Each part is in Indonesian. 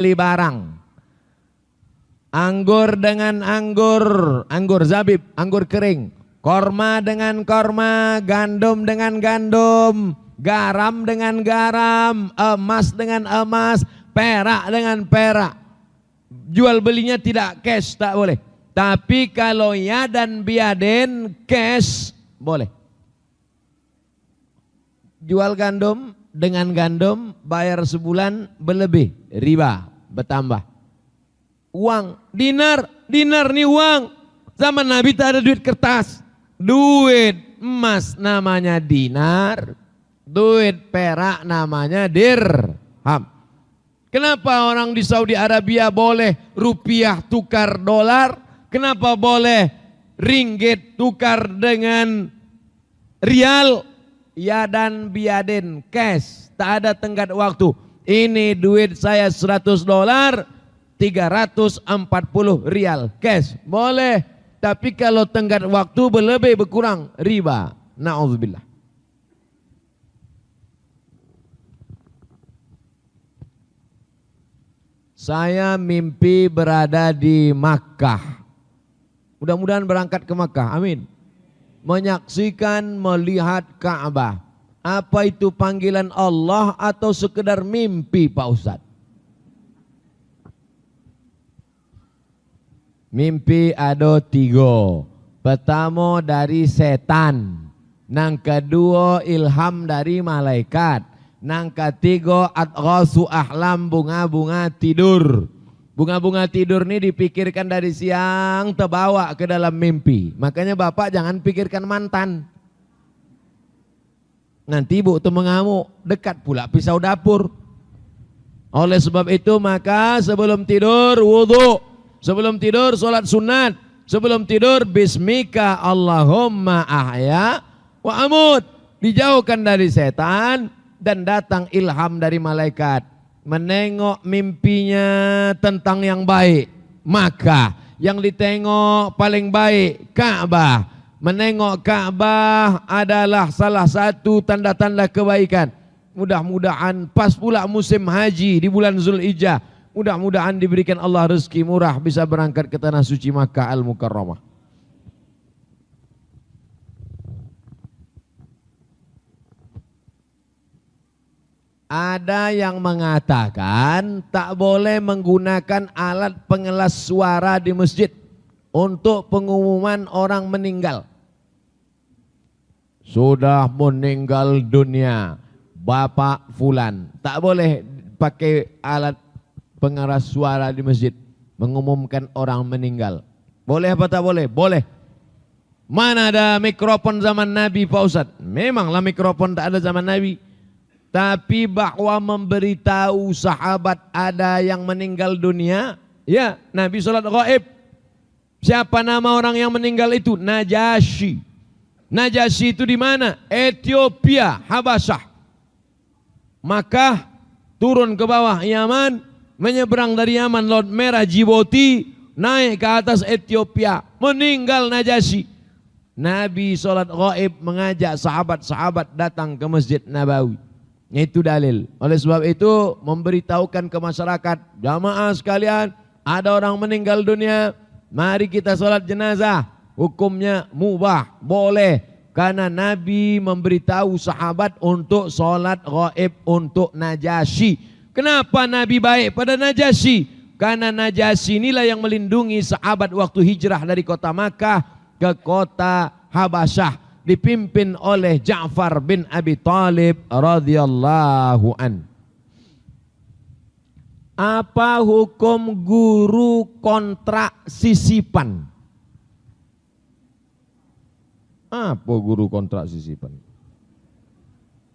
beli barang. Anggur dengan anggur, anggur zabib, anggur kering. Korma dengan korma, gandum dengan gandum, garam dengan garam, emas dengan emas, perak dengan perak. Jual belinya tidak cash, tak boleh. Tapi kalau ya dan biaden cash boleh. Jual gandum dengan gandum, bayar sebulan berlebih, riba bertambah. Uang, dinar nih uang. Zaman Nabi tak ada duit kertas. Duit emas namanya dinar, duit perak namanya dirham. Kenapa orang di Saudi Arabia boleh rupiah tukar dolar? Kenapa boleh ringgit tukar dengan rial? Ya dan biaden cash, tak ada tenggat waktu. Ini duit saya 100 dolar, 340 rial cash, boleh. Tapi kalau tenggat waktu berlebih berkurang, riba. Na'udzubillah. Saya mimpi berada di Makkah. Mudah-mudahan berangkat ke Makkah, amin. Menyaksikan, melihat Ka'bah. Apa itu panggilan Allah atau sekedar mimpi Pak Ustadz? Mimpi ada 3. Pertama dari setan. Nang kedua ilham dari malaikat. Nang ketiga adghasu ahlam, bunga-bunga tidur. Bunga-bunga tidur ini dipikirkan dari siang terbawa ke dalam mimpi. Makanya bapak jangan pikirkan mantan. Nanti ibu tuh mengamuk, dekat pula pisau dapur. Oleh sebab itu maka sebelum tidur wudu. Sebelum tidur sholat sunat. Sebelum tidur bismika Allahumma ahya wa amut. Dijauhkan dari setan dan datang ilham dari malaikat. Menengok mimpinya tentang yang baik, maka yang ditengok paling baik Ka'bah. Menengok Ka'bah adalah salah satu tanda-tanda kebaikan. Mudah-mudahan pas pula musim haji di bulan Zulhijjah. Mudah-mudahan diberikan Allah rezeki murah bisa berangkat ke tanah suci Makkah Al-Mukarramah. Ada yang mengatakan tak boleh menggunakan alat pengeras suara di masjid untuk pengumuman orang meninggal. Sudah meninggal dunia Bapak Fulan. Tak boleh pakai alat pengeras suara di masjid mengumumkan orang meninggal. Boleh apa tak boleh? Boleh. Mana ada mikrofon zaman Nabi Pak Ustadz? Memanglah mikrofon tak ada zaman Nabi. Tapi bahwa memberitahu sahabat ada yang meninggal dunia, ya Nabi sholat gaib. Siapa nama orang yang meninggal itu? Najasyi. Najasyi itu di mana? Ethiopia, Habasyah. Maka turun ke bawah Yaman, menyeberang dari Yaman Laut Merah Djibouti, naik ke atas Ethiopia, meninggal Najasyi. Nabi sholat gaib mengajak sahabat-sahabat datang ke Masjid Nabawi. Itu dalil. Oleh sebab itu memberitahukan ke masyarakat, jamaah sekalian, ada orang meninggal dunia, mari kita sholat jenazah. Hukumnya mubah, boleh. Karena Nabi memberitahu sahabat untuk sholat gaib untuk Najasyi. Kenapa Nabi baik pada Najasyi? Karena Najasyi inilah yang melindungi sahabat waktu hijrah dari kota Makkah ke kota Habasyah. Dipimpin oleh Ja'far bin Abi Thalib radhiyallahu an. Apa hukum guru kontrak sisipan? Apa guru kontrak sisipan?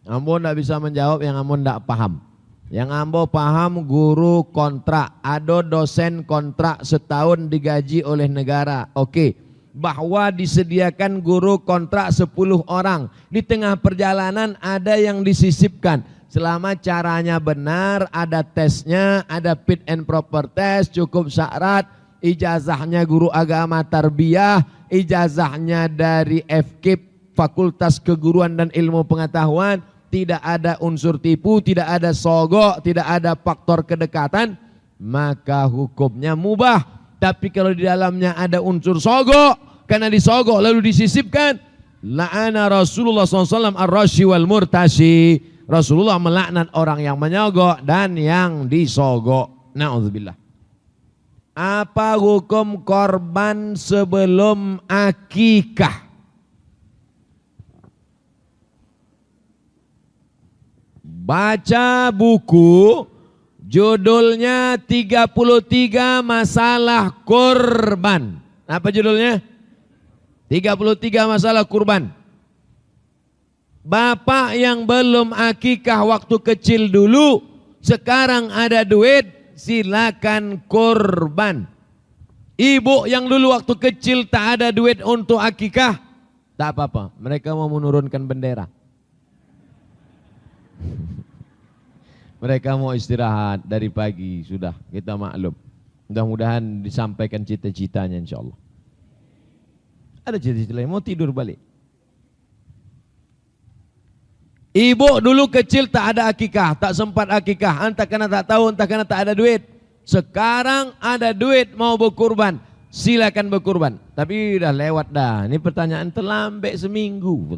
Ambo tidak bisa menjawab yang ambo tidak paham. Yang ambo paham guru kontrak. Ada dosen kontrak setahun digaji oleh negara. Oke. Bahwa disediakan guru kontrak 10 orang. Di tengah perjalanan ada yang disisipkan. Selama caranya benar, ada tesnya, ada fit and proper test, cukup syarat, ijazahnya guru agama tarbiyah, ijazahnya dari FKIP, Fakultas Keguruan dan Ilmu Pengetahuan, tidak ada unsur tipu, tidak ada sogok, tidak ada faktor kedekatan, maka hukumnya mubah. Tapi kalau di dalamnya ada unsur sogok, karena disogok lalu disisipkan, la'ana Rasulullah SAW ar-rashi wal murtashi. Rasulullah melaknat orang yang menyogok dan yang disogok. Na'udzubillah. Apa hukum korban sebelum akikah? Baca buku judulnya 33 masalah kurban. Apa judulnya? 33 masalah kurban. Bapak yang belum akikah waktu kecil dulu, sekarang ada duit, silakan kurban. Ibu yang dulu waktu kecil tak ada duit untuk akikah, tak apa-apa, mereka mau menurunkan bendera. Mereka mau istirahat dari pagi, sudah kita maklum. Mudah-mudahan disampaikan cita-citanya insya Allah. Ada cita-cita lain, mau tidur balik. Ibu dulu kecil tak ada akikah, tak sempat akikah, entah karena tak tahu, entah karena tak ada duit. Sekarang ada duit mau berkurban, silakan berkurban. Tapi udah lewat dah, ini pertanyaan terlambat seminggu.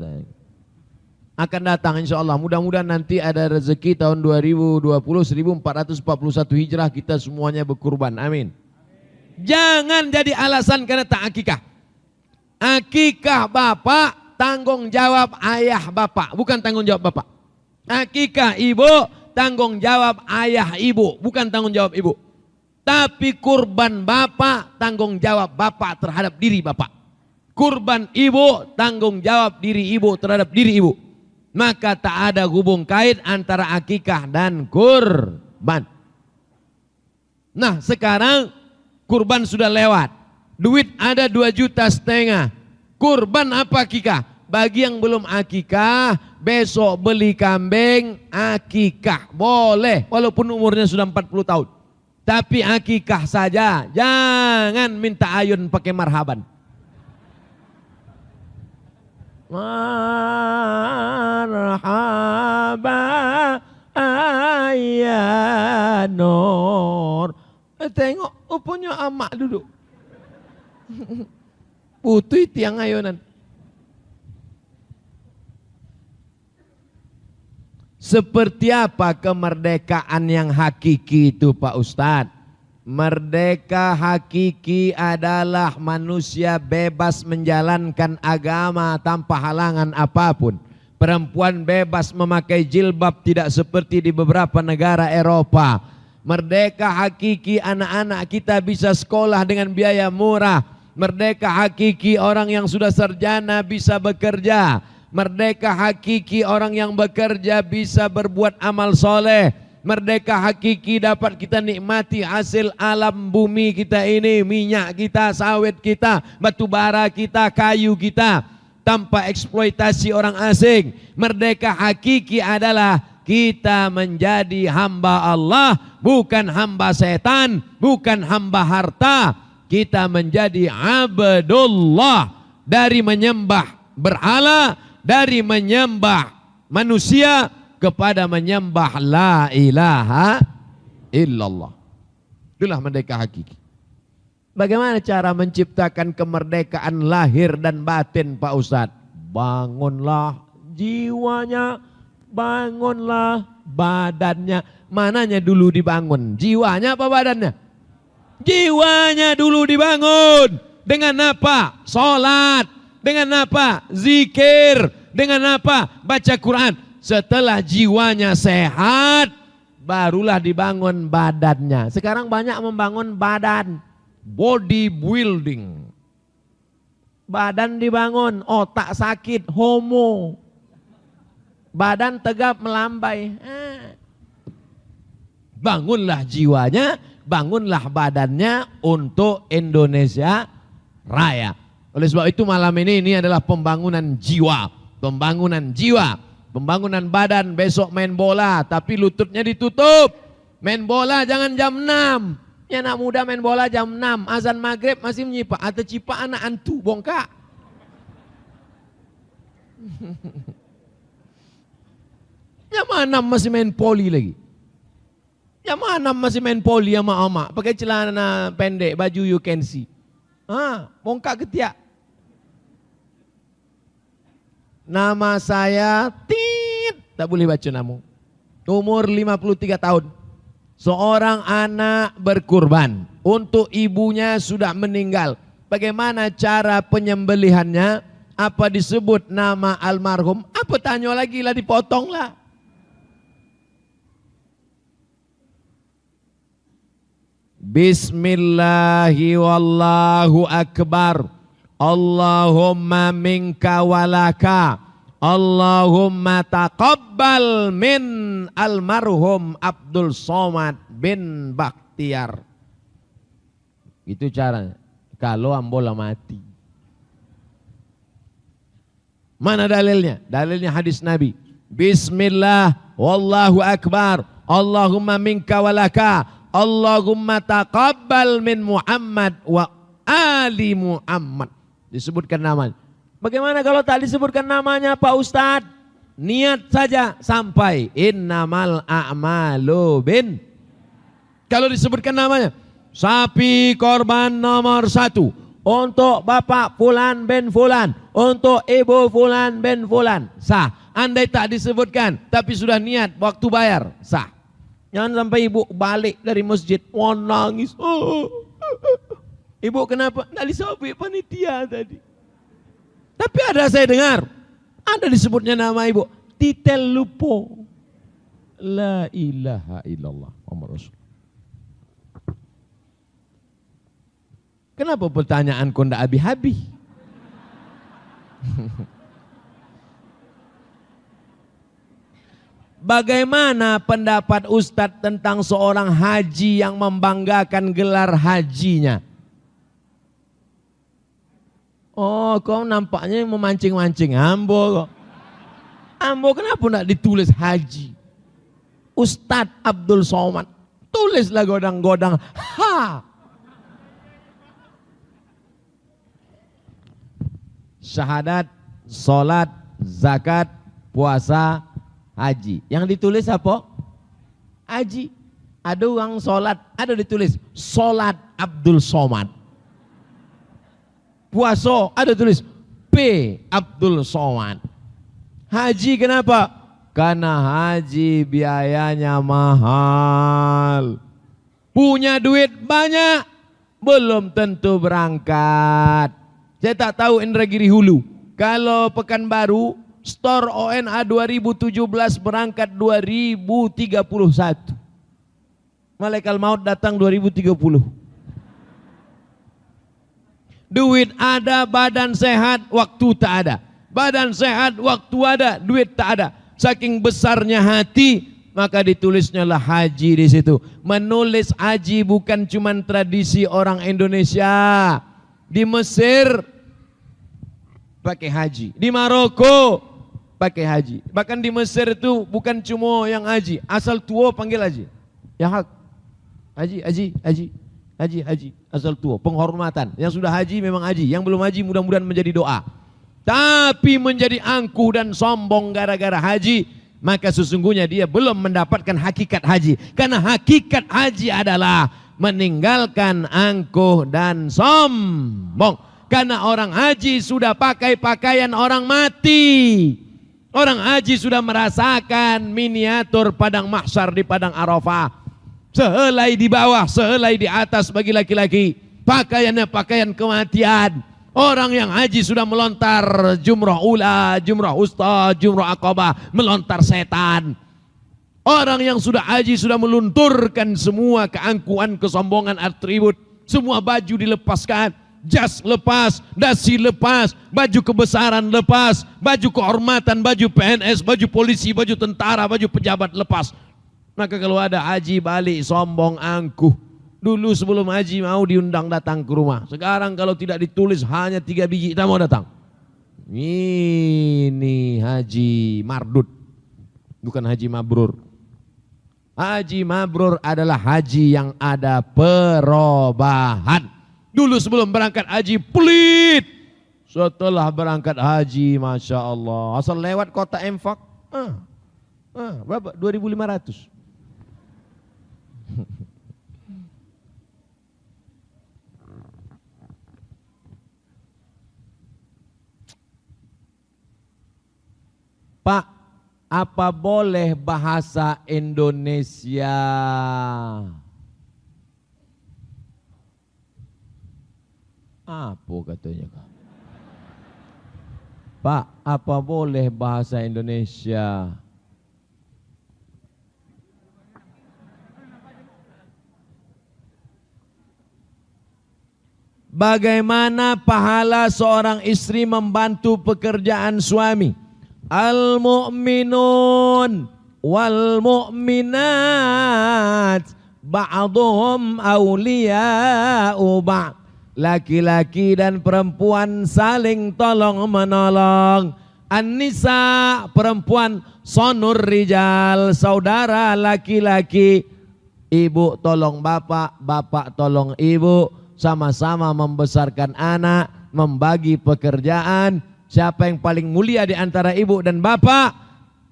Akan datang insya Allah, mudah-mudahan nanti ada rezeki tahun 2020, 1441 Hijrah kita semuanya berkurban, amin. Jangan jadi alasan karena tak akikah. Akikah bapak, tanggung jawab ayah bapak, bukan tanggung jawab bapak. Akikah ibu, tanggung jawab ayah ibu, bukan tanggung jawab ibu. Tapi kurban bapak, tanggung jawab bapak terhadap diri bapak. Kurban ibu, tanggung jawab diri ibu terhadap diri ibu. Maka tak ada hubung kait antara akikah dan kurban. Nah sekarang kurban sudah lewat. Duit ada 2,5 juta. Kurban apa akikah? Bagi yang belum akikah, besok beli kambing akikah. Boleh, walaupun umurnya sudah 40 tahun. Tapi akikah saja, jangan minta ayun pakai marhaban. Marhaba ayanur. Tengok punya amak duduk. Putih tiang ayunan. Seperti apa kemerdekaan yang hakiki itu Pak Ustadz? Merdeka hakiki adalah manusia bebas menjalankan agama tanpa halangan apapun. Perempuan bebas memakai jilbab tidak seperti di beberapa negara Eropa. Merdeka hakiki anak-anak kita bisa sekolah dengan biaya murah. Merdeka hakiki orang yang sudah sarjana bisa bekerja. Merdeka hakiki orang yang bekerja bisa berbuat amal soleh. Merdeka hakiki dapat kita nikmati hasil alam bumi kita ini, minyak kita, sawit kita, batu bara kita, kayu kita, tanpa eksploitasi orang asing. Merdeka hakiki adalah kita menjadi hamba Allah, bukan hamba setan, bukan hamba harta. Kita menjadi abdullah, dari menyembah berhala, dari menyembah manusia kepada menyembah la ilaha illallah. Itulah merdeka hakiki. Bagaimana cara menciptakan kemerdekaan lahir dan batin Pak Ustadz? Bangunlah jiwanya, bangunlah badannya. Mananya dulu dibangun? Jiwanya apa badannya? Jiwanya dulu dibangun. Dengan apa? Salat. Dengan apa? Zikir. Dengan apa? Baca Quran. Setelah jiwanya sehat, barulah dibangun badannya. Sekarang banyak membangun badan, bodybuilding. Badan dibangun, otak sakit, homo. Badan tegap melambai. Bangunlah jiwanya, bangunlah badannya untuk Indonesia Raya. Oleh sebab itu malam ini adalah pembangunan jiwa. Pembangunan jiwa. Pembangunan badan, besok main bola tapi lututnya ditutup. Main bola jangan jam 6. Ya anak muda main bola jam 6. Azan maghrib masih menyipak. Atau cipak anak antu bongkak. Jam 6 masih main poli lagi. Yang mana masih main poli sama emak, pakai celana pendek, baju you can see. Bongkak ketiak. Nama saya tak boleh baca nama. Umur 53 tahun. Seorang anak berkurban untuk ibunya sudah meninggal. Bagaimana cara penyembelihannya? Apa disebut nama almarhum? Apa tanya lagi lah, dipotong lah. Bismillahi wallahu akbar. Allahumma minka walaka. Allahumma taqabbal min almarhum Abdul Somad bin Bakhtiar. Itu caranya. Kalau ambola mati. Mana dalilnya? Dalilnya hadis Nabi. Bismillah wallahu akbar. Allahumma minka walaka. Allahumma taqabbal min Muhammad wa ali Muhammad. Disebutkan namanya. Bagaimana kalau tak disebutkan namanya Pak Ustadz? Niat saja sampai innamal a'malu bin. Kalau disebutkan namanya, sapi korban nomor 1 untuk Bapak Fulan bin Fulan, untuk Ibu Fulan bin Fulan, sah. Andai tak disebutkan tapi sudah niat waktu bayar, sah. Jangan sampai ibu balik dari masjid nangis. Ibu kenapa? Nggak disobek panitia tadi. Tapi ada saya dengar, ada disebutnya nama ibu, Titel Lupo. La ilaha illallah Muhammad Rasul. Kenapa pertanyaanku ndak habis-habis? Bagaimana pendapat Ustadz tentang seorang haji yang membanggakan gelar hajinya? Oh, kau nampaknya memancing-mancing Ambo kok. Ambo kenapa enggak ditulis haji? Ustadz Abdul Somad. Tulislah godang-godang. Syahadat, sholat, zakat, puasa, haji. Yang ditulis apa? Haji. Ada uang sholat, ada ditulis sholat Abdul Somad. Puasa ada tulis P Abdul Somad. Haji kenapa? Karena haji biayanya mahal. Punya duit banyak, belum tentu berangkat. Saya tak tahu Indragiri Hulu. Kalau Pekanbaru, store ONA 2017 berangkat 2031. Malaikat maut datang 2030. Duit ada, badan sehat, waktu tak ada. Badan sehat, waktu ada, duit tak ada. Saking besarnya hati, maka ditulisnya lah haji di situ. Menulis haji bukan cuma tradisi orang Indonesia. Di Mesir pakai haji, di Maroko pakai haji. Bahkan di Mesir itu bukan cuma yang haji, asal tua panggil haji. Ya hak, haji, haji, haji. Haji, haji, asal tua, penghormatan. Yang sudah haji memang haji, yang belum haji mudah-mudahan menjadi doa. Tapi menjadi angkuh dan sombong gara-gara haji, maka sesungguhnya dia belum mendapatkan hakikat haji. Karena hakikat haji adalah meninggalkan angkuh dan sombong. Karena orang haji sudah pakai pakaian orang mati. Orang haji sudah merasakan miniatur padang mahsyar di padang Arafah. Sehelai di bawah, sehelai di atas bagi laki-laki. Pakaiannya pakaian kematian. Orang yang haji sudah melontar jumrah ula, jumrah usta, jumrah aqabah, melontar setan. Orang yang sudah haji sudah melunturkan semua keangkuhan, kesombongan, atribut. Semua baju dilepaskan, jas lepas, dasi lepas, baju kebesaran lepas, baju kehormatan, baju PNS, baju polisi, baju tentara, baju pejabat lepas. Maka kalau ada haji balik sombong angkuh. Dulu sebelum haji mau diundang datang ke rumah. Sekarang kalau tidak ditulis hanya 3 biji kita mau datang. Ini haji mardut. Bukan haji mabrur. Haji mabrur adalah haji yang ada perubahan. Dulu sebelum berangkat haji pelit. Setelah berangkat haji Masya Allah. Asal lewat kota Enfak. Berapa? 2.500. Apa boleh bahasa Indonesia? Apa katanya kak? Pak, apa boleh bahasa Indonesia? Bagaimana pahala seorang istri membantu pekerjaan suami? Al-mu'minun wal mu'minat ba'duhum awliya'u ba'd. Laki-laki dan perempuan saling tolong menolong. An-nisa, perempuan, sonur rijal, saudara laki-laki. Ibu tolong bapak, bapak tolong ibu, sama-sama membesarkan anak, membagi pekerjaan. Siapa yang paling mulia di antara ibu dan bapak?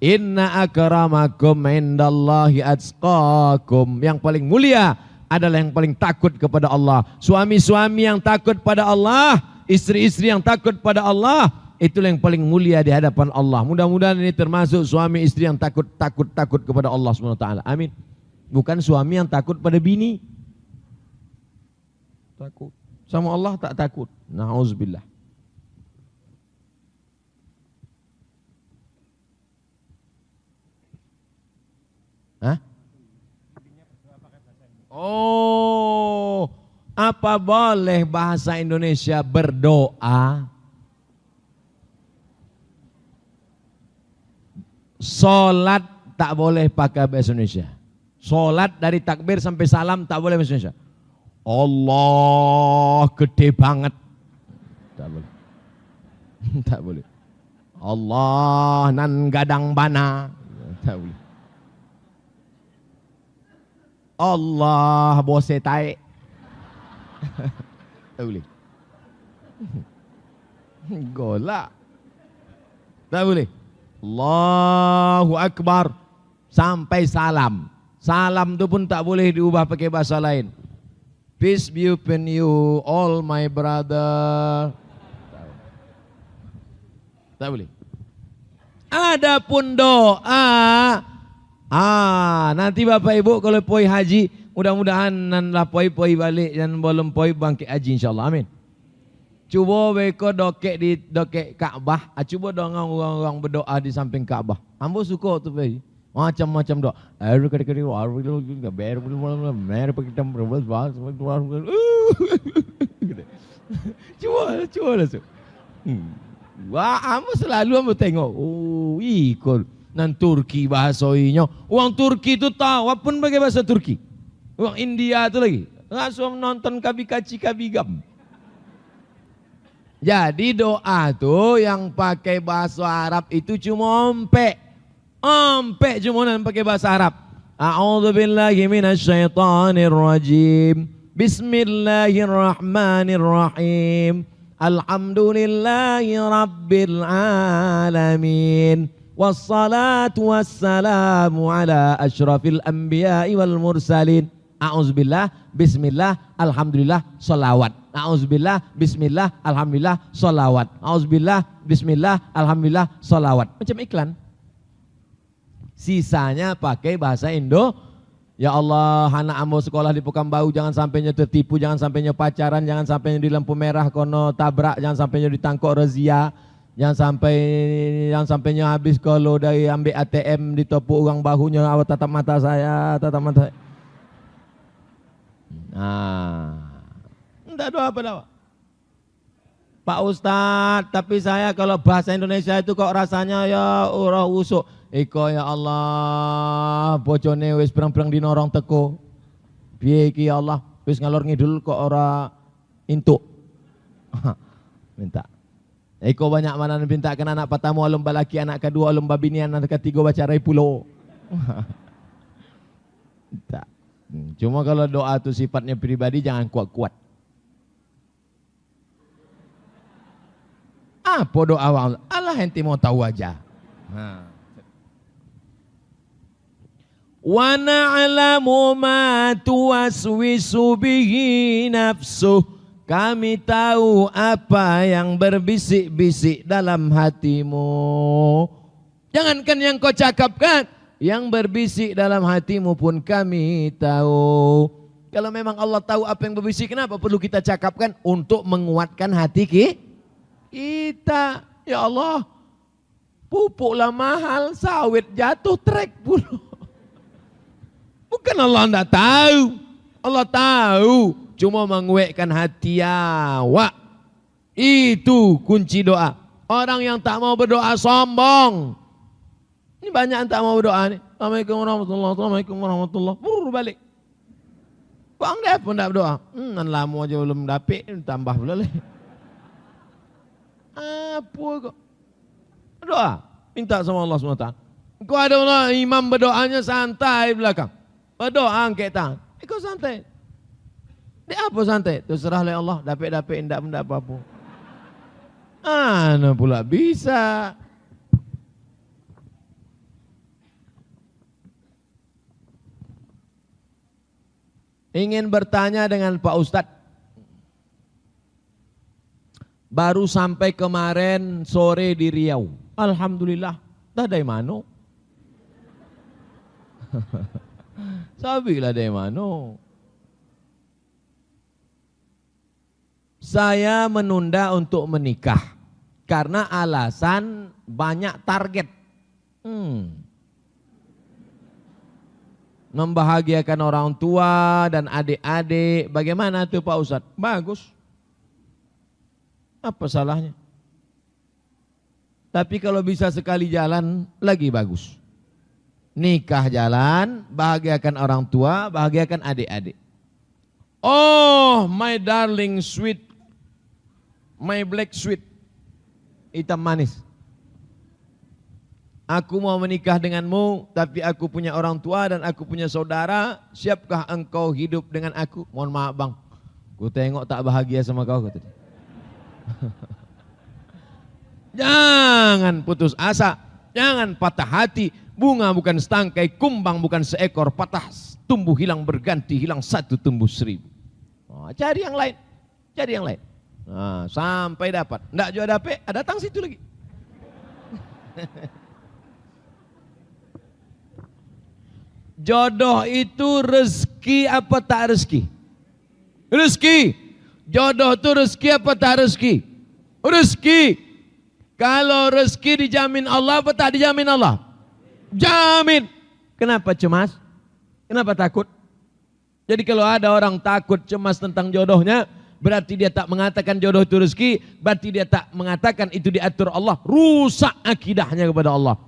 Inna akramakum indallahi atqakum. Yang paling mulia adalah yang paling takut kepada Allah. Suami-suami yang takut pada Allah, istri-istri yang takut pada Allah, itulah yang paling mulia di hadapan Allah. Mudah-mudahan ini termasuk suami istri yang takut kepada Allah SWT. Amin. Bukan suami yang takut pada bini. Takut. Sama Allah tak takut. Na'udzubillah. Hah? Oh, apa boleh bahasa Indonesia berdoa? Solat tak boleh pakai bahasa Indonesia. Solat dari takbir sampai salam tak boleh bahasa Indonesia. Allah gede banget. Tak boleh. Tak boleh. Allah nan gadang bana. Tak boleh. Allah bose tae. Tak boleh. Golak. Tak boleh. Allahu Akbar sampai salam. Salam itu pun tak boleh diubah pakai bahasa lain. Peace be upon you all my brother. Tak boleh. Adapun doa, nanti Bapak Ibu kalau poi haji, mudah-mudahan nanlah poi balik dan belum poi bangkit haji insyaallah. Amin. Cuba beko dokek di dokek Ka'bah, cuba dengan orang-orang berdoa di samping Ka'bah. Ambo suka tu pai. Macam-macam doa. Cuba langsung. Wah, ambo selalu ambo tengok. Oh, ikut. Nan Turki bahasoinya. Orang Turki itu tahu apa pun pakai bahasa Turki. Orang India itu lagi. Langsung nonton kabikaci kabigam. Jadi doa tuh yang pakai bahasa Arab itu cuma ompek cuma pakai bahasa Arab. A'udzubillahi minasyaitonir rajim. Bismillahirrahmanirrahim. Alhamdulillahi rabbil alamin. Wassalatu wassalamu ala asyrafil anbiya'i wal mursalin. A'udzubillah, bismillah, alhamdulillah, salawat. A'udzubillah, bismillah, alhamdulillah, salawat. A'udzubillah, bismillah, alhamdulillah, salawat. Macam iklan. Sisanya pakai bahasa Indo. Ya Allah, anak ambo sekolah di Pekanbaru jangan sampainya tertipu, jangan sampainya pacaran, jangan sampainya di lampu merah kono tabrak, jangan sampainya ditangkap razia, jangan sampainya habis kalau dari ambil ATM ditopuk orang bahunya, awak tatap mata saya, tatap mata. Enggak doa apa doa. Pak Ustadz, tapi saya kalau bahasa Indonesia itu kok rasanya ya urah usuk. Iko ya Allah, bojone wis perang-perang dinorong teko. Piye iki ya Allah, wis ngalor ngidul kok ora intuk. Minta. Iko banyak mana minta kan anak pertama lomba laki, anak kedua lomba binian, anak ketiga baca rai pulau. Minta. Cuma kalau doa itu sifatnya pribadi jangan kuat-kuat. Apa doa Allah? Allah ente mau tahu aja. Wa na'lamu ma tuwaswisu bihi nafsuh. Kami tahu apa yang berbisik-bisik dalam hatimu. Jangankan yang kau cakapkan, yang berbisik dalam hatimu pun kami tahu. Kalau memang Allah tahu apa yang berbisik, kenapa perlu kita cakapkan? Untuk menguatkan hati kita. Ya Allah, pupuklah mahal, sawit jatuh trek puluh. Bukan Allah tidak tahu. Allah tahu. Cuma menguatkan hati awak. Itu kunci doa. Orang yang tak mau berdoa sombong. Ini banyak yang tak mau berdoa nih. Assalamualaikum warahmatullahi wabarakatuh. Assalamualaikum warahmatullahi wabarakatuh. Burur balik. Bang dia pun tak berdoa. Lama aja belum dapet, tambah pula lagi. Apa kok? Berdoa. Minta sama Allah SWT. Kau ada Allah, imam berdoanya santai belakang. Berdoa angkat tangan. Kau santai. Dia apa santai? Terserah oleh Allah. Dapet-dapet, tidak benda apa-apa. Mana pula bisa. Ingin bertanya dengan Pak Ustadz. Baru sampai kemarin sore di Riau. Alhamdulillah. Dah dari mana? Sabilah dari mana? Saya menunda untuk menikah. Karena alasan banyak target. Membahagiakan orang tua dan adik-adik. Bagaimana tuh Pak Ustadz? Bagus. Apa salahnya? Tapi kalau bisa sekali jalan, lagi bagus. Nikah jalan, bahagiakan orang tua, bahagiakan adik-adik. Oh, my darling sweet, my black sweet, hitam manis. Aku mau menikah denganmu, tapi aku punya orang tua dan aku punya saudara. Siapkah engkau hidup dengan aku? Mohon maaf bang, ku tengok tak bahagia sama kau. Jangan putus asa, jangan patah hati. Bunga bukan setangkai, kumbang bukan seekor. Patah tumbuh hilang berganti, hilang satu tumbuh seribu. Oh, cari yang lain, cari yang lain. Nah, sampai dapat. Nggak juga dapat, datang situ lagi. Jodoh itu rezeki apa tak rezeki? Rezeki. Jodoh itu rezeki apa tak rezeki? Rezeki. Kalau rezeki dijamin Allah apa tak dijamin Allah? Jamin. Kenapa cemas? Kenapa takut? Jadi kalau ada orang takut cemas tentang jodohnya, berarti dia tak mengatakan jodoh itu rezeki, berarti dia tak mengatakan itu diatur Allah. Rusak akidahnya kepada Allah.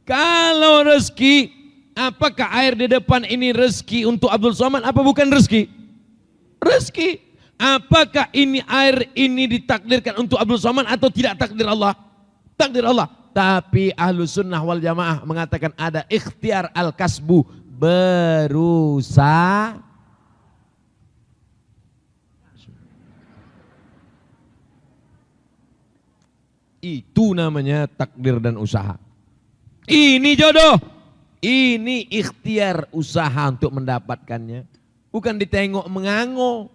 Kalau rezeki, apakah air di depan ini rezeki untuk Abdul Somad? Apa bukan rezeki? Rezeki. Apakah ini air ini ditakdirkan untuk Abdul Somad atau tidak takdir Allah? Takdir Allah. Tapi ahlu sunnah wal jamaah mengatakan ada ikhtiar al-kasbu, berusaha. Itu namanya takdir dan usaha. Ini jodoh. Ini ikhtiar usaha untuk mendapatkannya. Bukan ditengok mengango.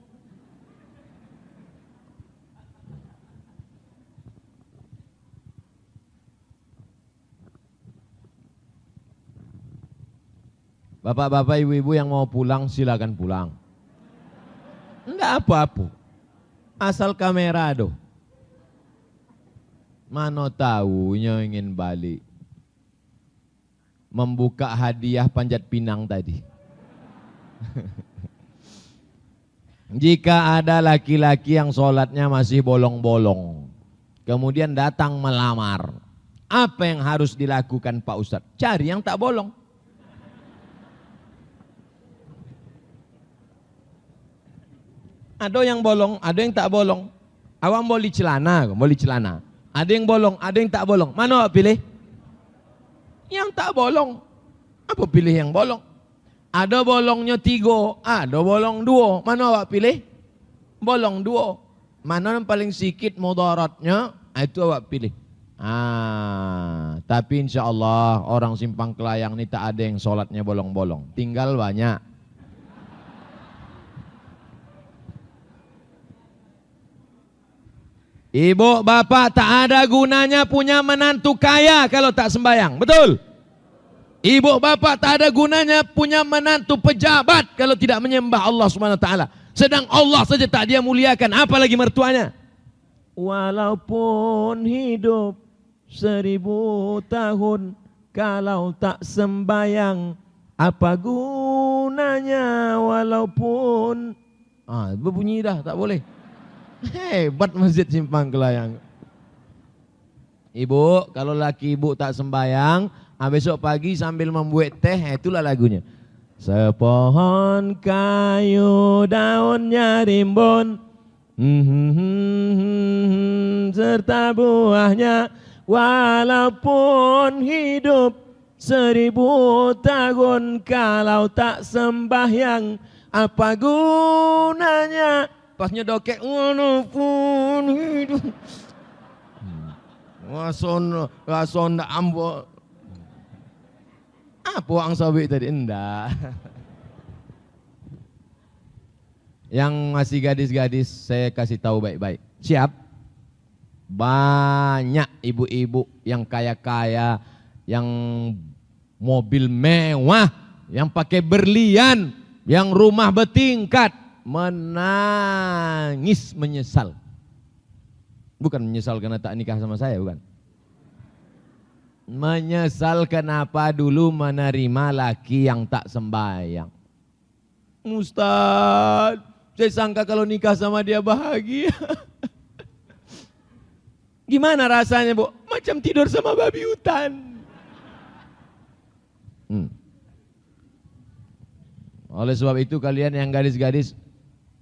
Bapak-bapak, ibu-ibu yang mau pulang silakan pulang. Enggak apa-apa. Asal kamera doh. Mana tahunya ingin balik. Membuka hadiah Panjat Pinang tadi. Jika ada laki-laki yang sholatnya masih bolong-bolong, kemudian datang melamar, apa yang harus dilakukan Pak Ustadz? Cari yang tak bolong. Ada yang bolong, ada yang tak bolong. Awak boli celana, boli celana. Ada yang bolong, ada yang tak bolong. Mana awak pilih? Yang tak bolong. Apa pilih yang bolong? Ada bolongnya 3, ada bolong 2. Mana awak pilih? Bolong 2. Mana yang paling sikit mudaratnya, itu awak pilih. Tapi insya Allah orang Simpang Kelayang ini tak ada yang sholatnya bolong-bolong. Tinggal banyak. Ibu bapak tak ada gunanya punya menantu kaya kalau tak sembahyang. Betul? Ibu bapak tak ada gunanya punya menantu pejabat kalau tidak menyembah Allah Subhanahu wa taala. Sedang Allah saja tak dia muliakan, apalagi mertuanya. Walaupun hidup 1000 tahun kalau tak sembahyang, apa gunanya walaupun berbunyi dah, tak boleh. Hebat Masjid Simpang Kelayang. Ibu, kalau laki ibu tak sembahyang, besok pagi sambil membuat teh, itulah lagunya. Sepohon kayu daunnya rimbun, serta buahnya, walaupun hidup 1000 tahun kalau tak sembahyang, apa gunanya? Pasnya dokek, walaupun hidup. Wason ambo. Apa ang sabi tadi? Enggak. Yang masih gadis-gadis saya kasih tahu baik-baik. Siap? Banyak ibu-ibu yang kaya-kaya, yang mobil mewah, yang pakai berlian, yang rumah bertingkat, menangis menyesal. Bukan menyesal karena tak nikah sama saya, bukan. Menyesal kenapa dulu menerima laki yang tak sembahyang. Ustaz, saya sangka kalau nikah sama dia bahagia. Gimana rasanya, Bu? Macam tidur sama babi hutan. Oleh sebab itu kalian yang gadis-gadis,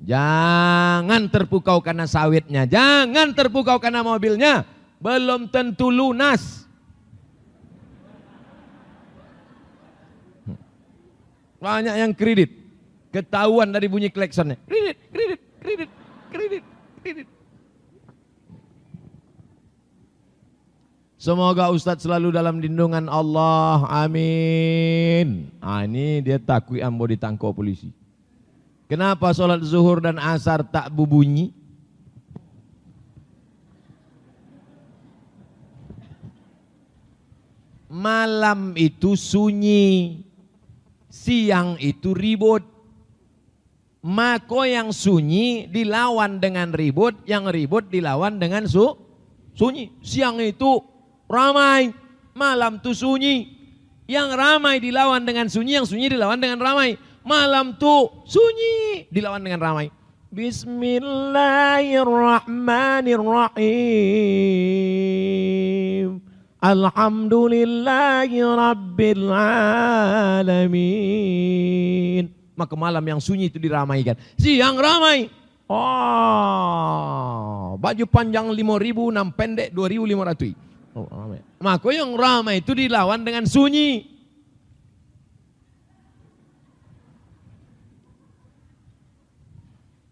jangan terpukau karena sawitnya, jangan terpukau karena mobilnya, belum tentu lunas. Banyak yang kredit, ketahuan dari bunyi klaksonnya. Kredit, kredit, kredit, kredit, kredit. Semoga Ustadz selalu dalam lindungan Allah, amin. Ini dia takut ambo ditangkap polisi. Kenapa sholat zuhur dan asar tak berbunyi? Malam itu sunyi, siang itu ribut. Maka yang sunyi dilawan dengan ribut, yang ribut dilawan dengan sunyi. Siang itu ramai, malam itu sunyi. Yang ramai dilawan dengan sunyi, yang sunyi dilawan dengan ramai. Malam itu sunyi dilawan dengan ramai. Bismillahirrahmanirrahim. Alhamdulillahi rabbil alamin. Maka malam yang sunyi itu diramaikan. Siang ramai. Baju panjang 5.000, nam pendek 2.500. Ramai. Maka yang ramai itu dilawan dengan sunyi.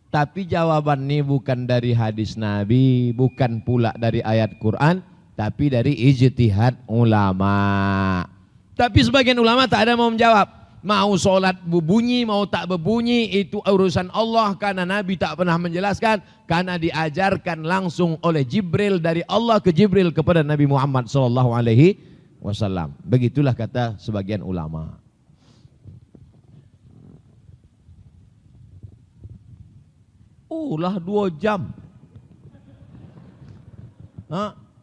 Tapi jawaban ini bukan dari hadis Nabi, bukan pula dari ayat Quran, tapi dari ijtihad ulama. Tapi sebagian ulama tak ada mau menjawab. Mau sholat berbunyi, mau tak berbunyi, itu urusan Allah, karena Nabi tak pernah menjelaskan, karena diajarkan langsung oleh Jibril dari Allah ke Jibril kepada Nabi Muhammad SAW. Begitulah kata sebagian ulama. Lah 2 jam.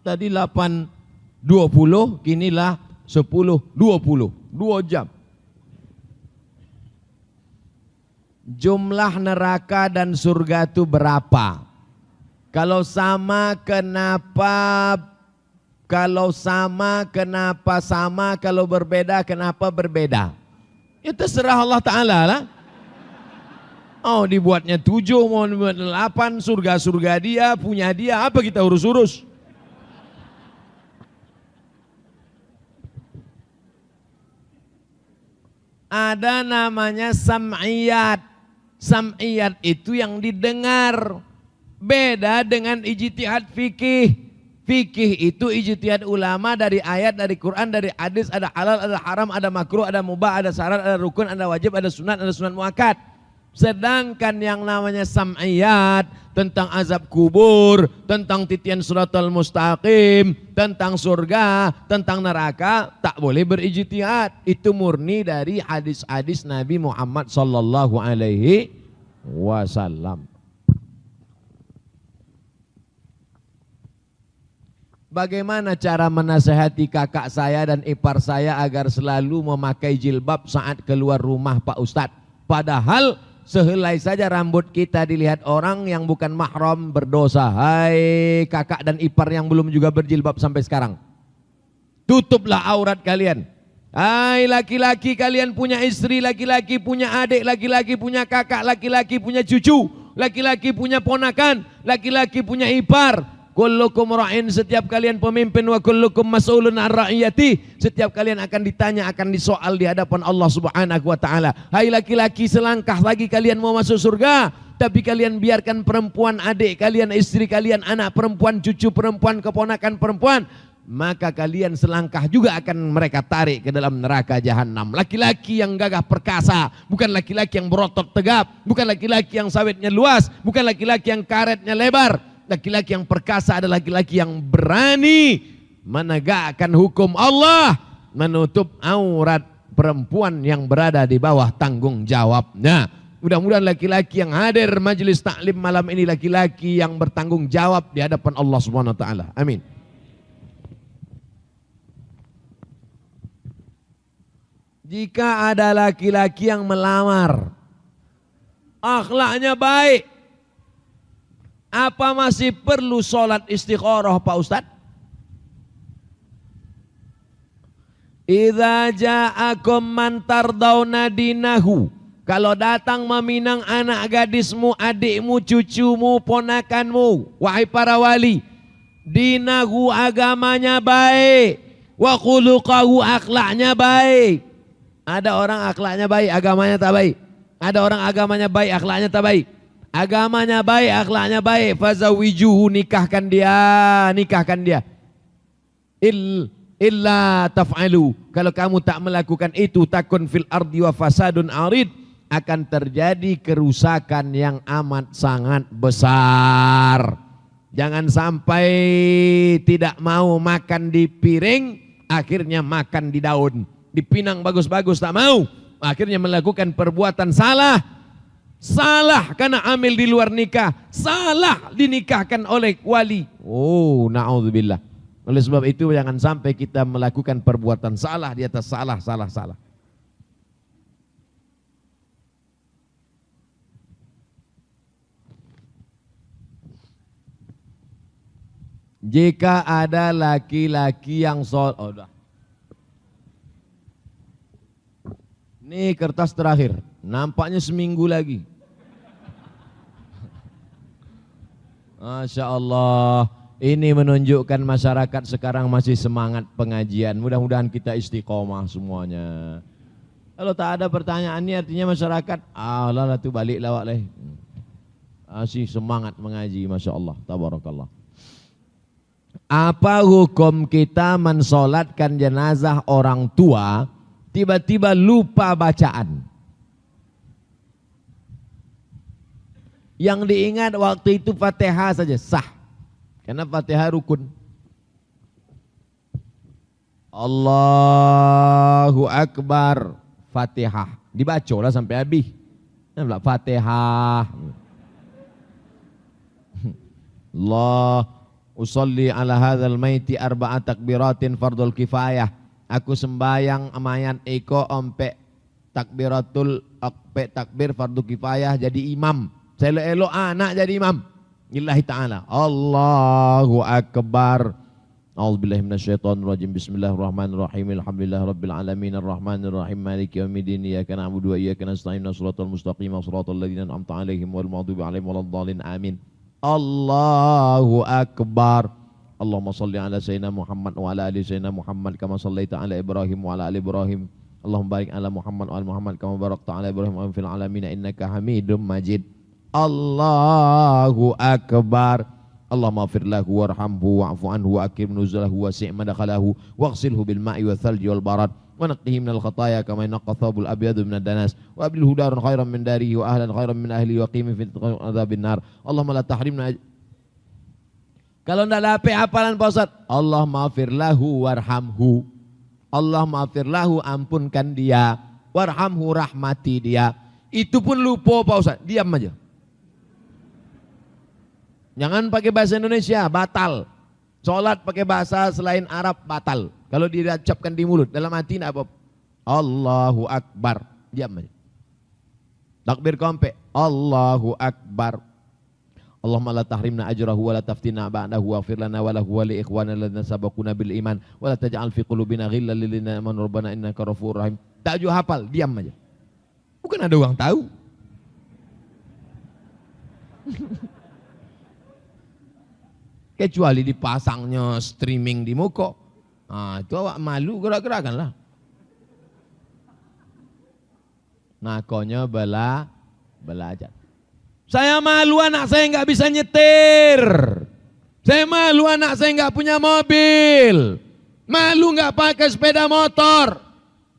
Tadi 8.20, kinilah 10.20, 2 jam. Jumlah neraka dan surga itu berapa? Kalau sama kenapa sama, kalau berbeda kenapa berbeda? Ya terserah Allah Ta'ala lah. Dibuatnya 7, mau dibuat 8, surga-surga dia, punya dia, apa kita urus-urus? Ada namanya sam'iyat. Sam'iyat itu yang didengar. Beda dengan ijtihad fikih. Fikih itu ijtihad ulama dari ayat, dari Quran, dari hadis, ada halal, ada haram, ada makruh, ada mubah, ada syarat, ada rukun, ada wajib, ada sunat muakkad. Sedangkan yang namanya sam'iyat, tentang azab kubur, tentang titian suratul mustaqim, tentang surga, tentang neraka, tak boleh berijtihad. Itu murni dari hadis-hadis Nabi Muhammad sallallahu alaihi wasallam. Bagaimana cara menasehati kakak saya dan ipar saya agar selalu memakai jilbab saat keluar rumah Pak Ustadz? Padahal sehelai saja rambut kita dilihat orang yang bukan mahram berdosa. Hai kakak dan ipar yang belum juga berjilbab sampai sekarang, tutuplah aurat kalian. Hai laki-laki, kalian punya istri laki-laki, punya adik laki-laki, punya kakak laki-laki, punya cucu laki-laki, punya ponakan laki-laki, punya ipar. Kullukum ra'in, setiap kalian pemimpin, wa kullukum mas'ulun an ra'iyati, setiap kalian akan ditanya, akan disoal di hadapan Allah Subhanahu wa taala. Hai laki-laki, selangkah lagi kalian mau masuk surga, tapi kalian biarkan perempuan adik kalian, istri kalian, anak perempuan, cucu perempuan, keponakan perempuan, maka kalian selangkah juga akan mereka tarik ke dalam neraka jahanam. Laki-laki yang gagah perkasa, bukan laki-laki yang berotot tegap, bukan laki-laki yang sawitnya luas, bukan laki-laki yang karetnya lebar. Laki-laki yang perkasa adalah laki-laki yang berani menegakkan hukum Allah, menutup aurat perempuan yang berada di bawah tanggung jawabnya. Mudah-mudahan laki-laki yang hadir majelis taklim malam ini laki-laki yang bertanggung jawab di hadapan Allah Subhanahu wa taala. Amin. Jika ada laki-laki yang melamar, akhlaknya baik, apa masih perlu sholat istikharah Pak Ustadz? Idza ja'akum man tardawna dinahu, kalau datang meminang anak gadismu, adikmu, cucumu, ponakanmu, wahai para wali, dinahu agamanya baik, wa khuluqahu akhlaknya baik. Ada orang akhlaknya baik, agamanya tak baik. Ada orang agamanya baik, akhlaknya tak baik. Agamanya baik, akhlaknya baik, fazawijuhu, nikahkan dia. Illa taf'alu, kalau kamu tak melakukan itu, takun fil ardi wa fasadun arid, akan terjadi kerusakan yang amat sangat besar. Jangan sampai tidak mau makan di piring, akhirnya makan di daun. Dipinang bagus-bagus tak mau, akhirnya melakukan perbuatan salah. Salah karena amil di luar nikah, salah dinikahkan oleh wali. Oh, na'udzubillah. Oleh sebab itu jangan sampai kita melakukan perbuatan salah di atas salah. Jika ada laki-laki yang ini kertas terakhir, nampaknya seminggu lagi. Masya Allah, ini menunjukkan masyarakat sekarang masih semangat pengajian. Mudah-mudahan kita istiqomah semuanya. Kalau tak ada pertanyaan ini artinya masyarakat, lah tu balik lawak leh. Masih semangat mengaji, Masya Allah, tabarakallah. Apa hukum kita mensolatkan jenazah orang tua, tiba-tiba lupa bacaan? Yang diingat waktu itu Fatihah saja sah, karena Fatihah rukun. Allahu Akbar, Fatihah dibacalah sampai habis. Nampak Fatihah. Allah usolli ala hadzal maiti arba'a takbiratin fardul kifayah. Aku sembayang mayat eko ompe takbiratul ompe takbir fardu kifayah jadi imam. Selo-elo anak jadi imam. Lillahi ta'ala. Allahu Akbar. A'udzubillahi minasyaitonir rajim. Bismillahirrahmanirrahim. Alhamdulillahirabbil alamin arrahmanir rahim maliki yaumiddin. Iyyaka na'budu wa iyyaka nasta'in. Shiratal mustaqim shiratal ladzina an'amta 'alaihim wal maghdubi 'alaihim waladdallin. Amin. Allahu Akbar. Allahumma salli ala sayyidina Muhammad wa ala ali sayyidina Muhammad kama sallaita ala Ibrahim wa ala ali Ibrahim. Allahumma barik ala Muhammad wa ala Muhammad kama barakta ala Ibrahim wa fil alamin innaka Hamidum Majid. Allahu Akbar. Allahumma ighfir lahu warhamhu wa'fu anhu wa akrim nuzulahu wasi' madkhalahu waghsilhu bil ma'i wal thalji wal barad wa naqqihi minal khataaya kama yanqqa thawbul abyadu minad danas wa abdilhu daran khairan min darihi wa ahlan khairan min ahlihi wa qihim fi adzabin nar. Allahumma la tahrimna. Kalau tidak dapat hafalan Pak Ustaz, Allah maafir lahu warhamhu. Allah maafir lahu, ampunkan dia. Warhamhu, rahmati dia. Itu pun lupa Pak Ustaz, diam aja. Jangan pakai bahasa Indonesia, batal. Sholat pakai bahasa selain Arab, batal. Kalau diucapkan di mulut, dalam hati tidak apa-apa. Allahu Akbar, diam aja. Takbir kompe, Allahu Akbar. Allahumma la tahrimna ajrahu wa la taftina ba'dahu waghfir lana wa lahu wa li ikhwana alladziina sabaquna bil iman wa la taj'al fi qulubina ghillan lil ladzina amanu rabbana innaka ghafurur rahim. Tak juga hafal, diam aja. Bukan ada orang tahu. Kecuali dipasangnya streaming di muka. Nah, itu awak malu gerak-gerakanlah. Nakonya belajar. Saya malu anak saya nggak bisa nyetir. Saya malu anak saya nggak punya mobil. Malu nggak pakai sepeda motor.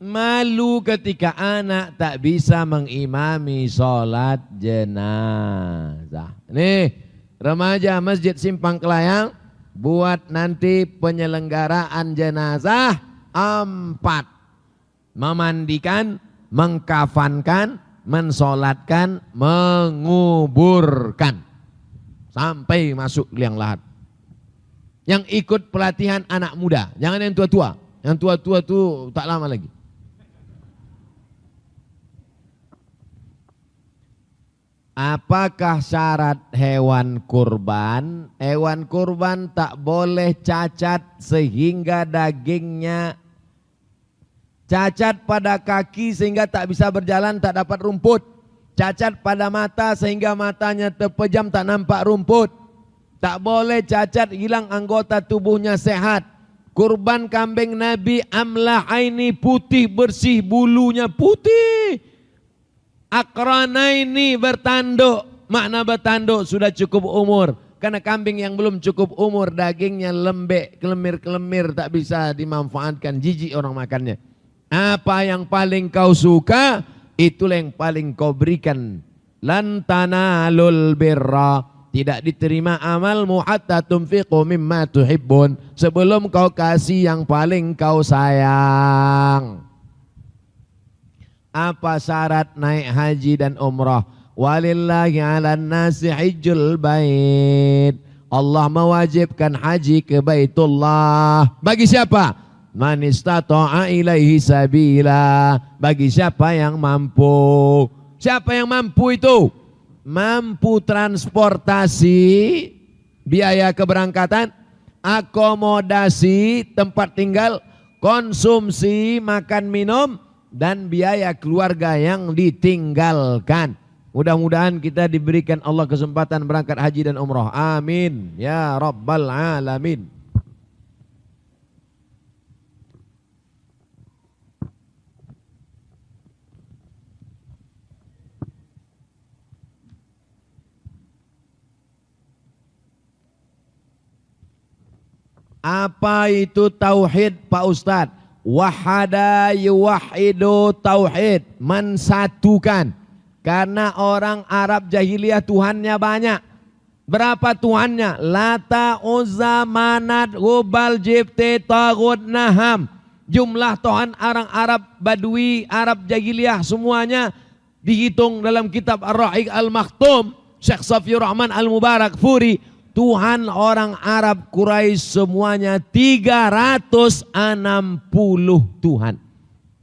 Malu ketika anak tak bisa mengimami sholat jenazah. Nih remaja Masjid Simpang Kelayang buat nanti penyelenggaraan jenazah 4. Memandikan, mengkafankan, mensolatkan, menguburkan sampai masuk liang lahat. Yang ikut pelatihan anak muda, jangan yang tua-tua. Yang tua-tua tuh tak lama lagi. Apakah syarat hewan kurban? Hewan kurban tak boleh cacat sehingga dagingnya cacat pada kaki sehingga tak bisa berjalan, tak dapat rumput. Cacat pada mata sehingga matanya terpejam, tak nampak rumput. Tak boleh cacat, hilang anggota tubuhnya sehat. Kurban kambing Nabi amlahaini, putih bersih, bulunya putih. Akranaini, bertanduk. Makna bertanduk sudah cukup umur. Karena kambing yang belum cukup umur dagingnya lembek, kelemir-kelemir, tak bisa dimanfaatkan, jijik orang makannya. Apa yang paling kau suka, itulah yang paling kau berikan. Lan tanalul birra, tidak diterima amalmu hatta tunfiqu mimma tuhibbun, sebelum kau kasih yang paling kau sayang. Apa syarat naik haji dan umrah? Walillahi 'alan nasi hajjul bait. Allah mewajibkan haji ke Baitullah. Bagi siapa? Man istata'a ilaihi sabila, bagi siapa yang mampu. Siapa yang mampu itu? Mampu transportasi, biaya keberangkatan, akomodasi, tempat tinggal, konsumsi, makan minum, dan biaya keluarga yang ditinggalkan. Mudah-mudahan kita diberikan Allah kesempatan berangkat haji dan umrah. Amin ya rabbal alamin. Apa itu tauhid Pak Ustadz? Wahada yuwahidu tauhid, mensatukan. Karena orang Arab jahiliyah Tuhannya banyak. Berapa Tuhannya? Lata, Uzza, Manat, Hubal, Jibti, Taghut, Naham. Jumlah Tuhan orang Arab Badui, Arab jahiliyah semuanya dihitung dalam kitab Ar-Rahiq Al-Maktum, Syekh Safiur Rahman Al-Mubarak Furi. Tuhan orang Arab Quraisy semuanya 360 Tuhan.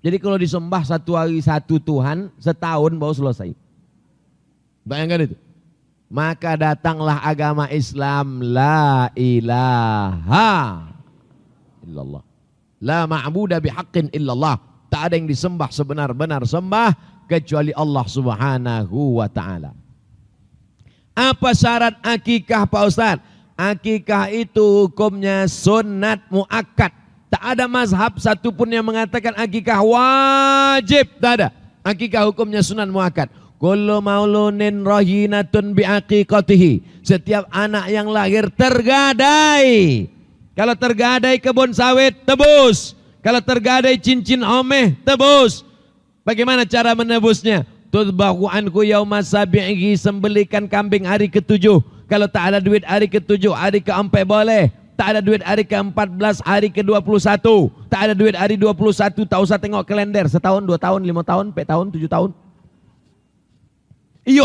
Jadi kalau disembah satu hari satu Tuhan, setahun baru selesai. Bayangkan itu. Maka datanglah agama Islam, la ilaha illallah. La ma'budu bihaqqin illallah. Tak ada yang disembah sebenar-benar sembah kecuali Allah Subhanahu wa taala. Apa syarat akikah Pak Ustaz? Akikah itu hukumnya sunat muakkad. Tak ada mazhab satupun yang mengatakan akikah wajib. Tak ada. Akikah hukumnya sunat muakkad. Kullu maulunin rahinatun biaqiqatihi. Setiap anak yang lahir tergadai. Kalau tergadai kebun sawit, tebus. Kalau tergadai cincin omeh, tebus. Bagaimana cara menebusnya? Tudbahu anku yauma sabi'i, sembelikan kambing hari ke-7. Kalau tak ada duit hari ke-7, hari ke-4 boleh. Tak ada duit hari ke-14, hari ke-21. Tak ada duit hari 21, tak usah tengok kalender. Setahun, 2 tahun, 5 tahun, 4 tahun, 7 tahun.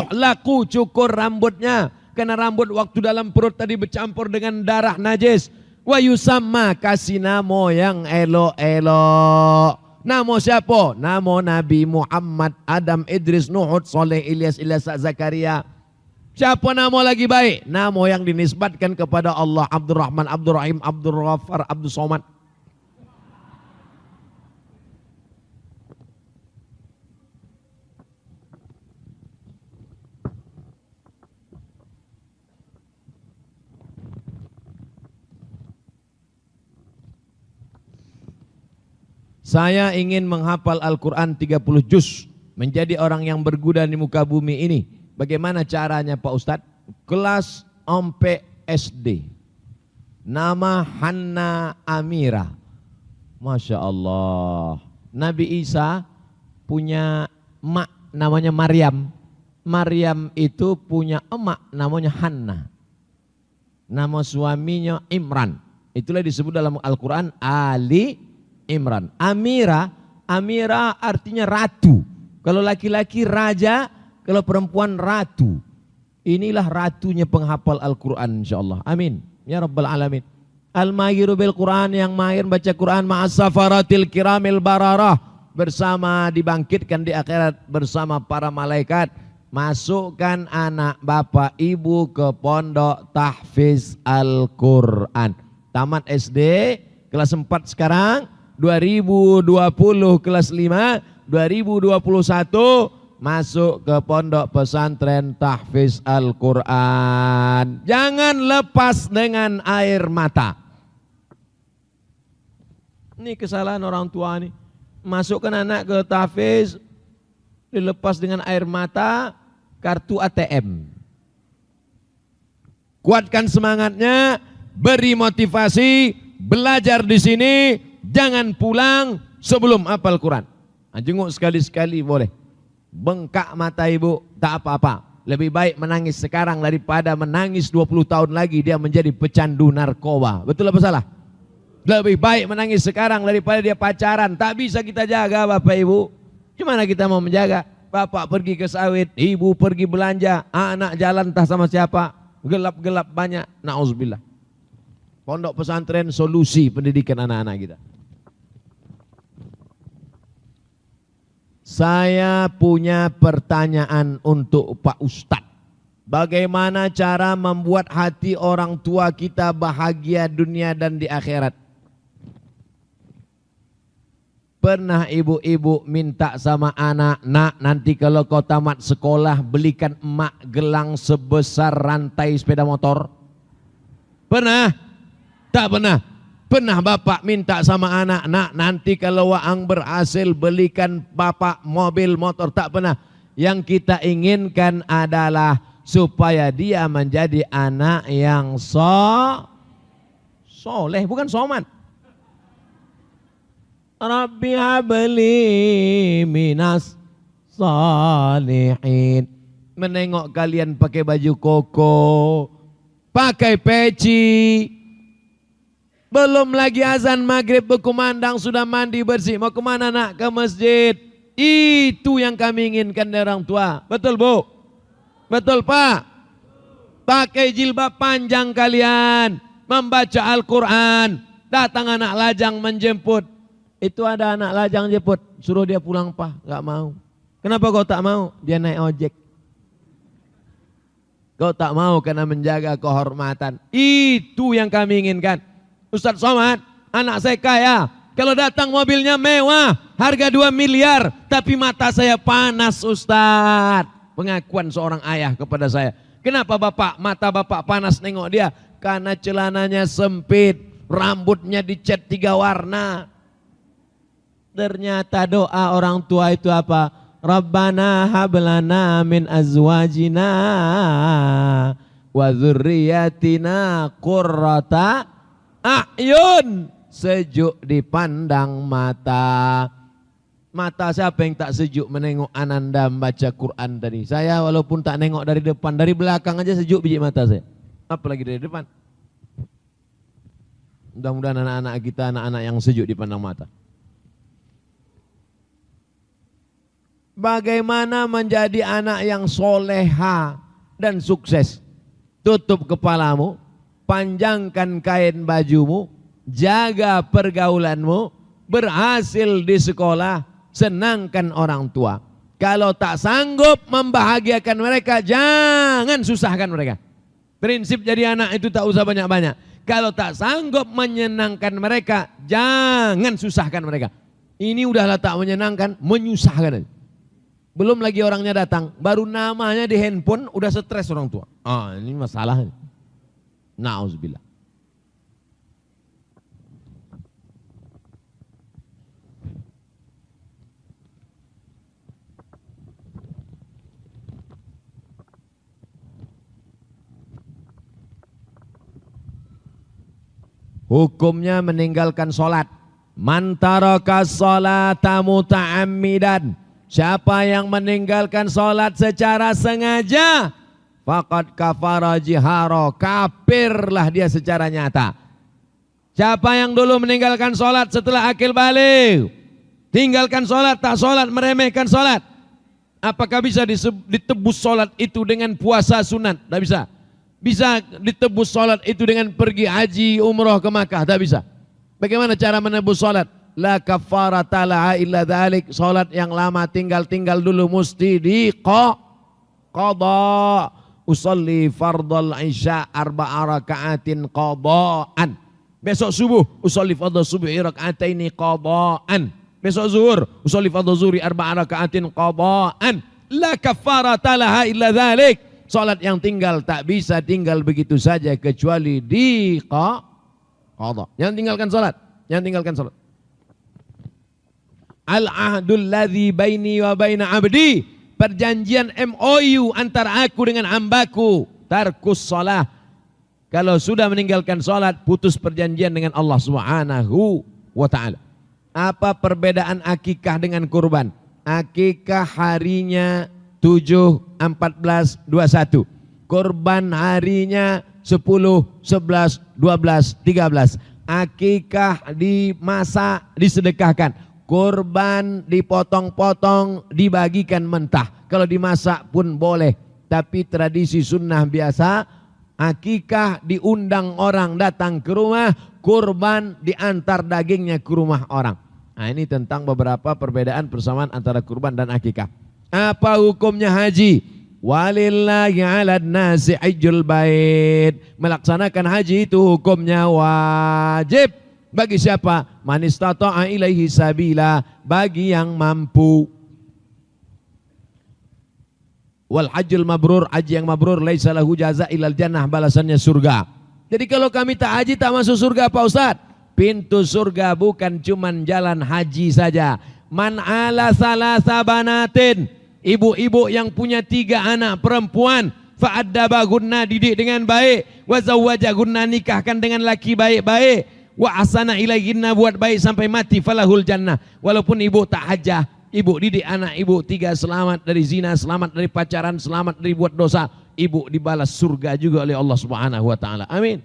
Laku cukur rambutnya. Karena rambut waktu dalam perut tadi bercampur dengan darah najis. Wa yusamma, kasih nama yang elok-elok. Nama siapa? Nama Nabi Muhammad, Adam, Idris, Nuh, Saleh, Ilyas, Zakaria. Siapa nama lagi baik? Nama yang dinisbatkan kepada Allah. Abdul Rahman, Abdul Rahim, Abdul Ghaffar, Abdul Somad. Saya ingin menghafal Al-Quran 30 juz, menjadi orang yang berguna di muka bumi ini. Bagaimana caranya Pak Ustadz? Kelas SD. Nama Hanna Amira. Masya Allah. Nabi Isa punya emak namanya Maryam. Maryam itu punya emak namanya Hanna. Nama suaminya Imran. Itulah disebut dalam Al-Quran Ali Imran. Amira, Amira artinya ratu. Kalau laki-laki raja, kalau perempuan ratu. Inilah ratunya penghafal Al-Quran insyaAllah. Amin. Ya Rabbal Alamin. Al-Mahiru bil Quran, yang mahir baca Quran, ma'as-safaratil kiramil bararah. Bersama dibangkitkan di akhirat bersama para malaikat. Masukkan anak bapak ibu ke pondok tahfiz Al-Quran. Tamat SD, kelas 4 sekarang. 2020 kelas 5, 2021 masuk ke pondok pesantren tahfiz Al-Quran. Jangan lepas dengan air mata. Ini kesalahan orang tua nih. Masukkan anak ke tahfiz, dilepas dengan air mata, kartu ATM. Kuatkan semangatnya, beri motivasi, belajar di sini. Jangan pulang sebelum hafal Quran. Jenguk sekali-sekali boleh. Bengkak mata ibu, tak apa-apa. Lebih baik menangis sekarang daripada menangis 20 tahun lagi dia menjadi pecandu narkoba. Betul apa salah? Lebih baik menangis sekarang daripada dia pacaran. Tak bisa kita jaga Bapak Ibu. Gimana kita mau menjaga? Bapak pergi ke sawit, ibu pergi belanja, anak jalan entah sama siapa. Gelap-gelap banyak. Na'udzubillah. Pondok pesantren solusi pendidikan anak-anak kita. Saya punya pertanyaan untuk Pak Ustadz. Bagaimana cara membuat hati orang tua kita bahagia dunia dan di akhirat? Pernah ibu-ibu minta sama anak, nak nanti kalau kau tamat sekolah belikan emak gelang sebesar rantai sepeda motor? Pernah? Tak pernah. Pernah bapak minta sama anak, nak nanti kalau Waang berhasil belikan bapak mobil motor? Tak pernah. Yang kita inginkan adalah supaya dia menjadi anak yang soleh, bukan soman. Rabbi habli minas salihin. Menengok kalian pakai baju koko, pakai peci, belum lagi azan maghrib berkumandang sudah mandi bersih. Mau kemana nak? Ke masjid. Itu yang kami inginkan dari orang tua. Betul Bu? Betul Pak? Pakai jilbab panjang kalian, membaca Al-Quran. Datang anak lajang menjemput. Itu ada anak lajang jemput, suruh dia pulang Pak, gak mau. Kenapa kau tak mau? Dia naik ojek. Kau tak mau karena menjaga kehormatan. Itu yang kami inginkan. Ustadz Somad, anak saya kaya. Kalau datang mobilnya mewah, harga 2 miliar. Tapi mata saya panas Ustadz. Pengakuan seorang ayah kepada saya. Kenapa bapak, mata bapak panas nengok dia? Karena celananya sempit, rambutnya dicat 3 warna. Ternyata doa orang tua itu apa? Rabbana hablana min azwajina wa dzurriyyatina qurrata a'yun sejuk dipandang mata. Mata siapa yang tak sejuk menengok Ananda membaca Quran tadi? Saya walaupun tak nengok dari depan, dari belakang aja sejuk biji mata saya. Apalagi dari depan. Mudah-mudahan anak-anak kita anak-anak yang sejuk dipandang mata. Bagaimana menjadi anak yang soleha dan sukses? Tutup kepalamu, panjangkan kain bajumu, jaga pergaulanmu, berhasil di sekolah, senangkan orang tua. Kalau tak sanggup membahagiakan mereka, jangan susahkan mereka. Prinsip jadi anak itu tak usah banyak-banyak. Kalau tak sanggup menyenangkan mereka, jangan susahkan mereka. Ini udahlah tak menyenangkan, menyusahkan. Belum lagi orangnya datang, baru namanya di handphone udah stres orang tua. Ini masalah. Na'udzubillah. Hukumnya meninggalkan sholat. Man taraka sholata muta'ammidan. Siapa yang meninggalkan sholat secara sengaja, faqad kafara jihara, kafirlah dia secara nyata. Siapa yang dulu meninggalkan sholat setelah akil balik, tinggalkan sholat, tak sholat, meremehkan sholat, apakah bisa ditebus sholat itu dengan puasa sunat? Tak bisa. Bisa ditebus sholat itu dengan pergi haji umroh ke Makkah? Tak bisa. Bagaimana cara menebus sholat? La kafarata laha illa dhalik. Sholat yang lama tinggal dulu mesti qada. Usalli fardal isya arba'a raka'atin qada'an. Besok subuh usalli fardal subuhi raka'ataini qada'an. Besok zuhur usalli fardal zuhri arba'a raka'atin qada'an. La kafarata laha illa dhalik. Salat yang tinggal tak bisa tinggal begitu saja kecuali di qada. Jangan tinggalkan salat, jangan tinggalkan salat. Al-ahdul ladzi baini wa baina abdi, perjanjian MOU antara aku dengan hambaku, tarkus shalah. Kalau sudah meninggalkan salat, putus perjanjian dengan Allah Subhanahu wa taala. Apa perbedaan akikah dengan kurban? Akikah harinya 7, 14, 21. Kurban harinya 10, 11, 12, 13. Akikah dimasak, disedekahkan. Kurban dipotong-potong, dibagikan mentah. Kalau dimasak pun boleh. Tapi tradisi sunnah biasa, akikah diundang orang datang ke rumah, kurban diantar dagingnya ke rumah orang. Nah, ini tentang beberapa perbedaan persamaan antara kurban dan akikah. Apa hukumnya haji? Walillahi 'alan nasi hajjul bait. Melaksanakan haji itu hukumnya wajib. Bagi siapa? Man istata'a ilaihi sabila, bagi yang mampu. Wal hajjul mabrur, haji yang mabrur laisa lahu jaza ilal jannah, balasannya surga. Jadi kalau kami tak haji tak masuk surga Pak Ustaz. Pintu surga bukan cuman jalan haji saja. Man ala salasa banatin, ibu-ibu yang punya 3 anak perempuan, fa'addabahunna, didik dengan baik, wa zawwajahunna, nikahkan dengan laki baik-baik, wa asana ilaihinna, buat baik sampai mati, falahul jannah. Walaupun ibu tak hajah, ibu didik anak ibu 3 selamat dari zina, selamat dari pacaran, selamat dari buat dosa, ibu dibalas surga juga oleh Allah Subhanahu wa taala. Amin.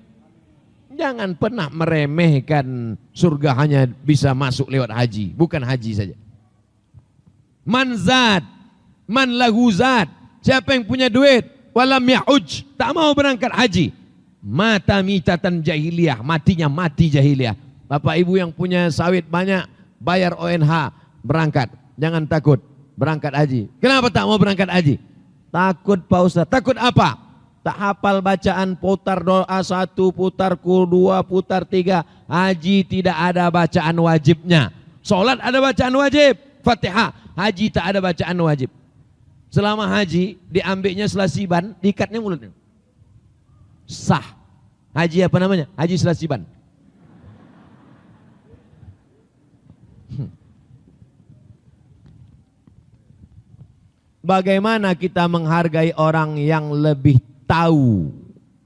Jangan pernah meremehkan surga hanya bisa masuk lewat haji, bukan haji saja. Man zad, man lahu zad, siapa yang punya duit, walam ya'uj, tak mau berangkat haji, mata mitatan jahiliyah, matinya mati jahiliyah. Bapak ibu yang punya sawit banyak, bayar ONH, berangkat, jangan takut, berangkat haji. Kenapa tak mau berangkat haji? Takut Pak Ustaz. Takut apa? Tak hafal bacaan, putar doa 1, putar 2, putar 3. Haji tidak ada bacaan wajibnya. Sholat ada bacaan wajib, Fatihah. Haji tak ada bacaan wajib. Selama haji diambilnya selasiban, diikatnya mulutnya. Sah. Haji apa namanya? Haji selasiban. Bagaimana kita menghargai orang yang lebih tahu?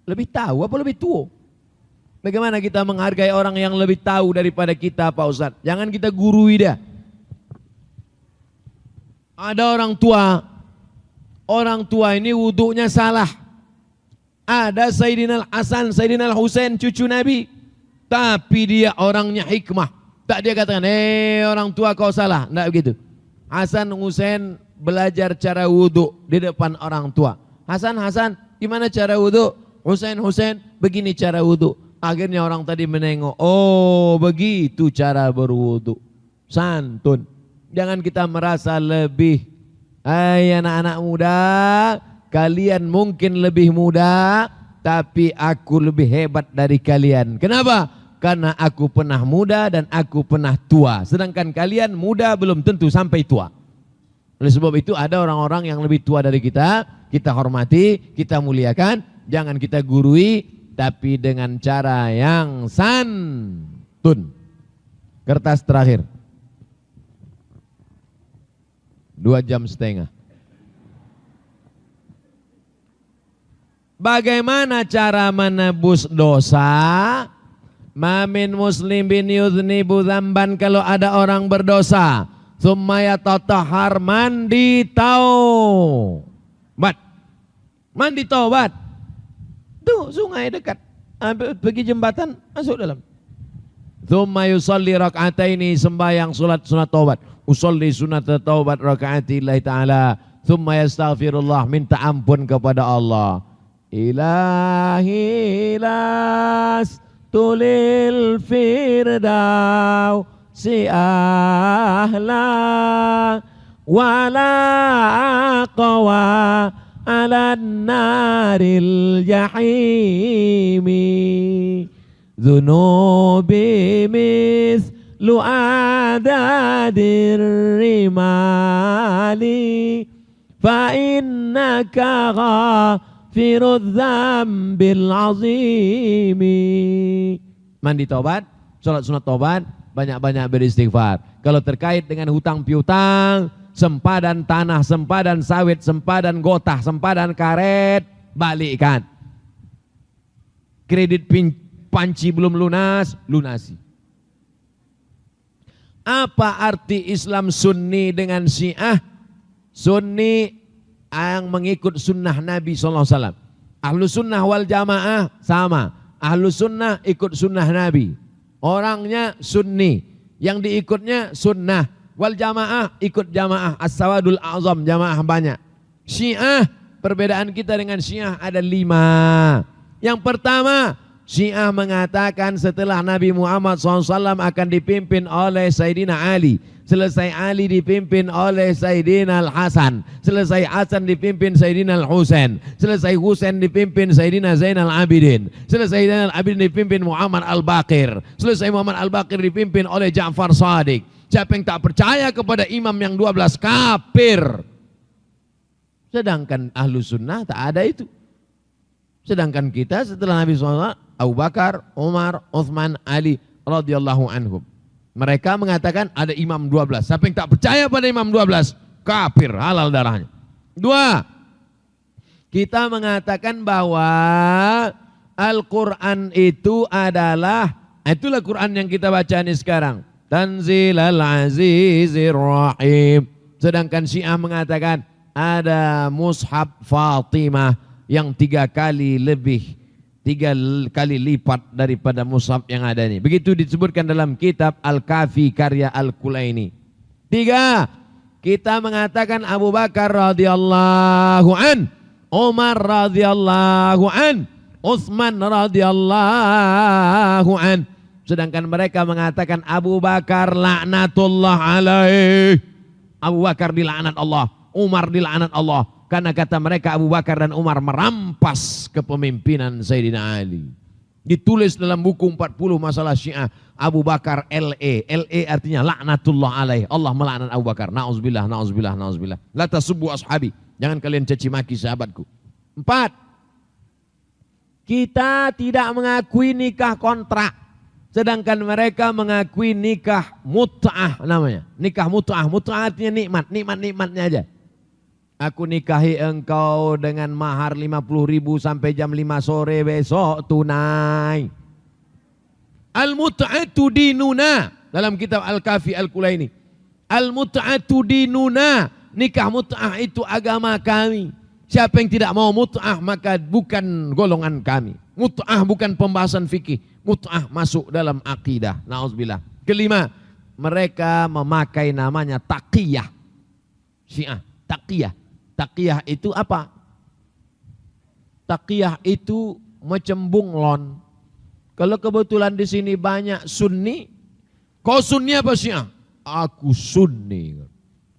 Lebih tahu apa lebih tua? Bagaimana kita menghargai orang yang lebih tahu daripada kita, Pak Ustadz? Jangan kita gurui dia. Ada orang tua ini wudhunya salah. Ada Sayyidina Al-Hasan, Sayyidina Al-Husain, cucu Nabi. Tapi dia orangnya hikmah. Tak dia katakan, orang tua kau salah. Tidak begitu. Hasan, Husain belajar cara wudhu di depan orang tua. Hasan, gimana cara wudhu? Husain, begini cara wudhu. Akhirnya orang tadi menengok, oh begitu cara berwudhu. Santun. Jangan kita merasa lebih. Hai anak-anak muda, kalian mungkin lebih muda, tapi aku lebih hebat dari kalian. Kenapa? Karena aku pernah muda dan aku pernah tua. Sedangkan kalian muda belum tentu sampai tua. Oleh sebab itu ada orang-orang yang lebih tua dari kita hormati, kita muliakan, jangan kita gurui, tapi dengan cara yang santun. Kertas terakhir. 2,5 jam. Bagaimana cara menebus dosa? Mamin muslim bin yudhnibu dzamban, kalau ada orang berdosa, tsumma yatatahhar, mandi taubat. Mandi taubat. Tuh sungai dekat. Pergi jembatan, masuk dalam. Tsumma yusalli rak'ataini, sembahyang salat sunat taubat. Usolli sunat taubat raka'ati lillahi ta'ala. Tsumma yastaghfirullah, minta ampun kepada Allah. Ilahi las tulil firdaus si ahla wala aqwa ala naril jahimi dhunubi mislu adadir rimali fa innaka ghafirudz dzambil azimi. Mandi taubat, sholat sunat taubat, banyak-banyak beristighfar. Kalau terkait dengan hutang piutang, sempadan tanah, sempadan sawit, sempadan gotah, sempadan karet, balikkan. Kredit panci belum lunas, lunasi. Apa arti Islam Sunni dengan Syiah? Sunni yang mengikut sunnah Nabi SAW. Ahlu sunnah wal jamaah sama. Ahlu sunnah ikut sunnah Nabi. Orangnya sunni, yang diikutnya sunnah. Wal jamaah ikut jamaah as-sawadul azam, jamaah banyak. Syiah, perbedaan kita dengan Syiah ada 5. Yang pertama, Syiah mengatakan setelah Nabi Muhammad SAW akan dipimpin oleh Sayyidina Ali. Selesai Ali dipimpin oleh Sayyidina Al-Hasan. Selesai Hasan dipimpin Sayyidina Al-Husain. Selesai Husain dipimpin Sayyidina Zainal Abidin. Selesai Zainal Abidin dipimpin Muhammad Al-Baqir. Selesai Muhammad Al-Baqir dipimpin oleh Ja'far Shadiq. Siapa yang tak percaya kepada imam yang 12 kafir. Sedangkan ahlu sunnah tak ada itu. Sedangkan kita setelah Nabi SAW, Abu Bakar, Umar, Uthman, Ali radhiyallahu anhum. Mereka mengatakan ada imam 12. Siapa yang tak percaya pada imam 12, kafir, halal darahnya. 2, kita mengatakan bahwa Al-Quran itu adalah, itulah Quran yang kita baca ini sekarang. Tanzilal Azizir Rahim. Sedangkan Syiah mengatakan ada Mushaf Fatimah yang 3 kali lipat daripada mushaf yang ada ini. Begitu disebutkan dalam kitab Al-Kafi karya Al-Kulaini. 3, kita mengatakan Abu Bakar radhiyallahu an, Umar radhiyallahu an, Utsman radhiyallahu an. Sedangkan mereka mengatakan Abu Bakar laknatullah alaih. Abu Bakar dilaknat Allah, Umar dilaknat Allah. Karena kata mereka Abu Bakar dan Umar merampas kepemimpinan Sayyidina Ali. Ditulis dalam buku 40 masalah Syiah. Abu Bakar LE. LE artinya laknatullah alaih. Allah melaknat Abu Bakar. Na'udzubillah, na'udzubillah, na'udzubillah. La tasubbu ashabi. Jangan kalian caci maki sahabatku. 4, kita tidak mengakui nikah kontrak. Sedangkan mereka mengakui nikah mut'ah namanya. Nikah mut'ah. Mut'ah artinya nikmat. Nikmat-nikmatnya aja. Aku nikahi engkau dengan mahar 50.000 sampai jam 5 sore besok tunai. Al-mut'atu dinuna. Dalam kitab Al-Kafi Al-Kulaini. Al-mut'atu dinuna. Nikah mut'ah itu agama kami. Siapa yang tidak mau mut'ah maka bukan golongan kami. Mut'ah bukan pembahasan fikih. Mut'ah masuk dalam akidah. Na'udzubillah. Kelima, mereka memakai namanya taqiyah. Syiah, taqiyah. Taqiyah itu apa? Taqiyah itu macam bunglon. Kalau kebetulan di sini banyak Sunni, kau Sunni apa Syiah? Aku Sunni.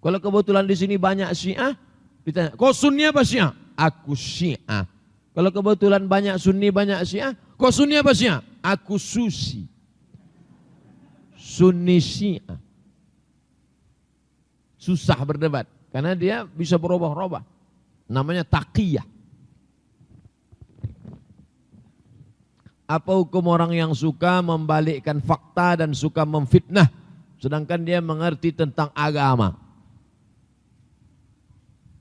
Kalau kebetulan di sini banyak Syiah, ditanya, kau Sunni apa Syiah? Aku Syiah. Kalau kebetulan banyak Sunni banyak Syiah, kau Sunni apa Syiah? Aku Susi. Sunni Syiah. Susah berdebat karena dia bisa berubah-ubah. Namanya taqiyah. Apa hukum orang yang suka membalikkan fakta dan suka memfitnah sedangkan dia mengerti tentang agama?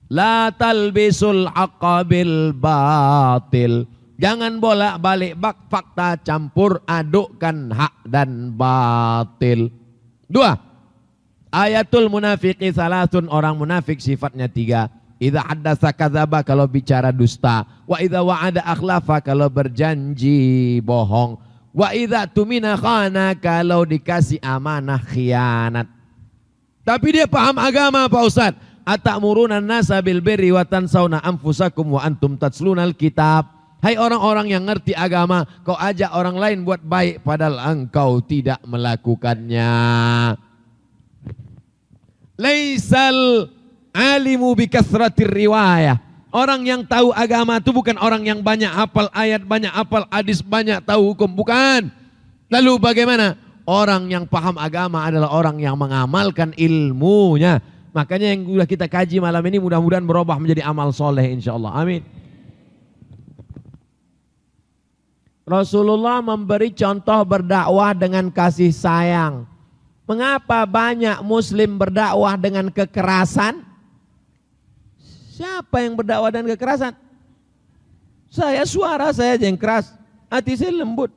La talbisul haqqa bil batil. Jangan bolak-balik fakta, campur adukkan hak dan batil. 2. Ayatul munafiqi salasun, orang munafik sifatnya 3. Idza haddasa kadzaba, kalau bicara dusta. Wa idza wa'ada akhlafa, kalau berjanji bohong. Wa idza tumina khana, kalau dikasih amanah khianat. Tapi dia paham agama Pak Ustaz. Atamuruna nasa bil birri wa tansawna anfusakum wa antum tatslunal kitab. Hai orang-orang yang ngerti agama, kau ajak orang lain buat baik padahal engkau tidak melakukannya. Laisal alimu bi kasratir riwayah. Orang yang tahu agama itu bukan orang yang banyak hafal ayat, banyak hafal hadis, banyak tahu hukum, bukan. Lalu bagaimana? Orang yang paham agama adalah orang yang mengamalkan ilmunya. Makanya yang sudah kita kaji malam ini mudah-mudahan berubah menjadi amal soleh insyaallah. Amin. Rasulullah memberi contoh berdakwah dengan kasih sayang. Mengapa banyak muslim berdakwah dengan kekerasan? Siapa yang berdakwah dengan kekerasan? Suara saya aja yang keras, hati saya lembut.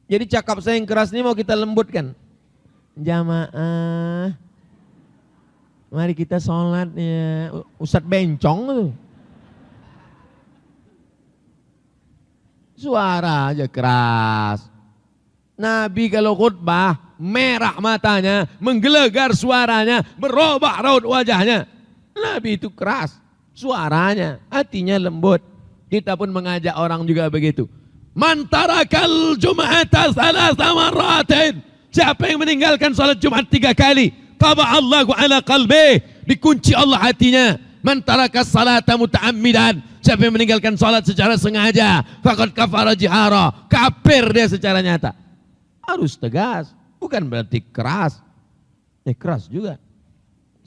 Jadi cakap saya yang keras ini mau kita lembutkan. Jamaah, mari kita sholat ya. Ustadz bencong tuh. Suara aja keras. Nabi kalau khutbah merah matanya, menggelegar suaranya, berubah raut wajahnya. Nabi itu keras suaranya, hatinya lembut. Kita pun mengajak orang juga begitu. Man tarakal jum'ata salasa marratin. Siapa yang meninggalkan salat Jumat 3 kali, qaba Allahu ala qalbi, dikunci Allah hatinya. Man taraka salata muta'ammidan, siapa yang meninggalkan salat secara sengaja, faqad kafara jihara, kafir dia secara nyata. Harus tegas, bukan berarti keras. Keras juga.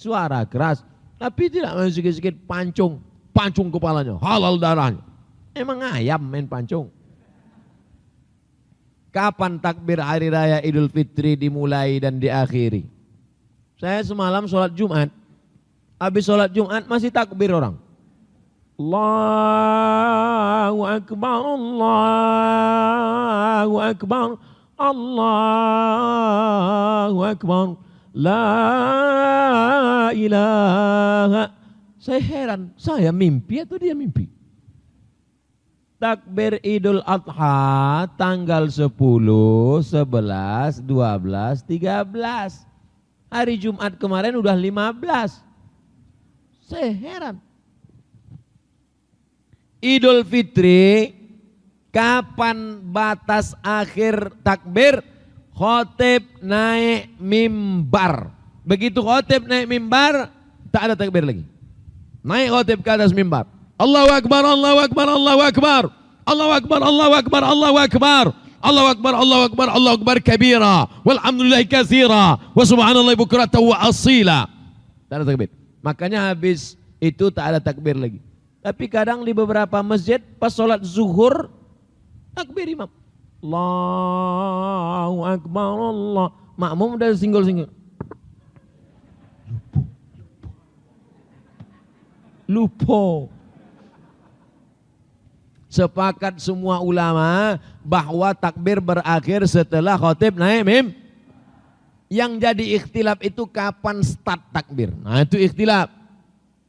Suara keras, tapi tidak main sikit-sikit pancung kepalanya, halal darahnya. Emang ayam main pancung. Kapan takbir hari raya Idul Fitri dimulai dan diakhiri? Saya semalam sholat Jumat. Habis sholat Jumat masih takbir orang. Allahu Akbar, Allahu Akbar, Allahu Akbar, La ilaha. Saya heran, saya mimpi atau dia mimpi? Takbir Idul Adha tanggal 10, 11, 12, 13. Hari Jumat kemarin udah 15. Saya heran. Idul Fitri, kapan batas akhir takbir? Khotib naik mimbar. Begitu khotib naik mimbar, tak ada takbir lagi. Naik khotib ke atas mimbar. Allahu Akbar, Allahu Akbar, Allahu Akbar, Allahu Akbar, Allahu Akbar, Allahu Akbar, Allahu Akbar, Allahu Akbar, Allahu Akbar kabira, walhamdulillah katsira, wa subhanallah bukratan wa asila. Tak ada takbir. Makanya habis itu tak ada takbir lagi. Tapi kadang di beberapa masjid pas sholat zuhur takbir imam. Allahu Akbar, Allah. Makmum udah singgul-singgul. Lupa. Sepakat semua ulama bahwa takbir berakhir setelah khatib naik mimbar. Yang jadi ikhtilaf itu kapan start takbir. Nah itu ikhtilaf.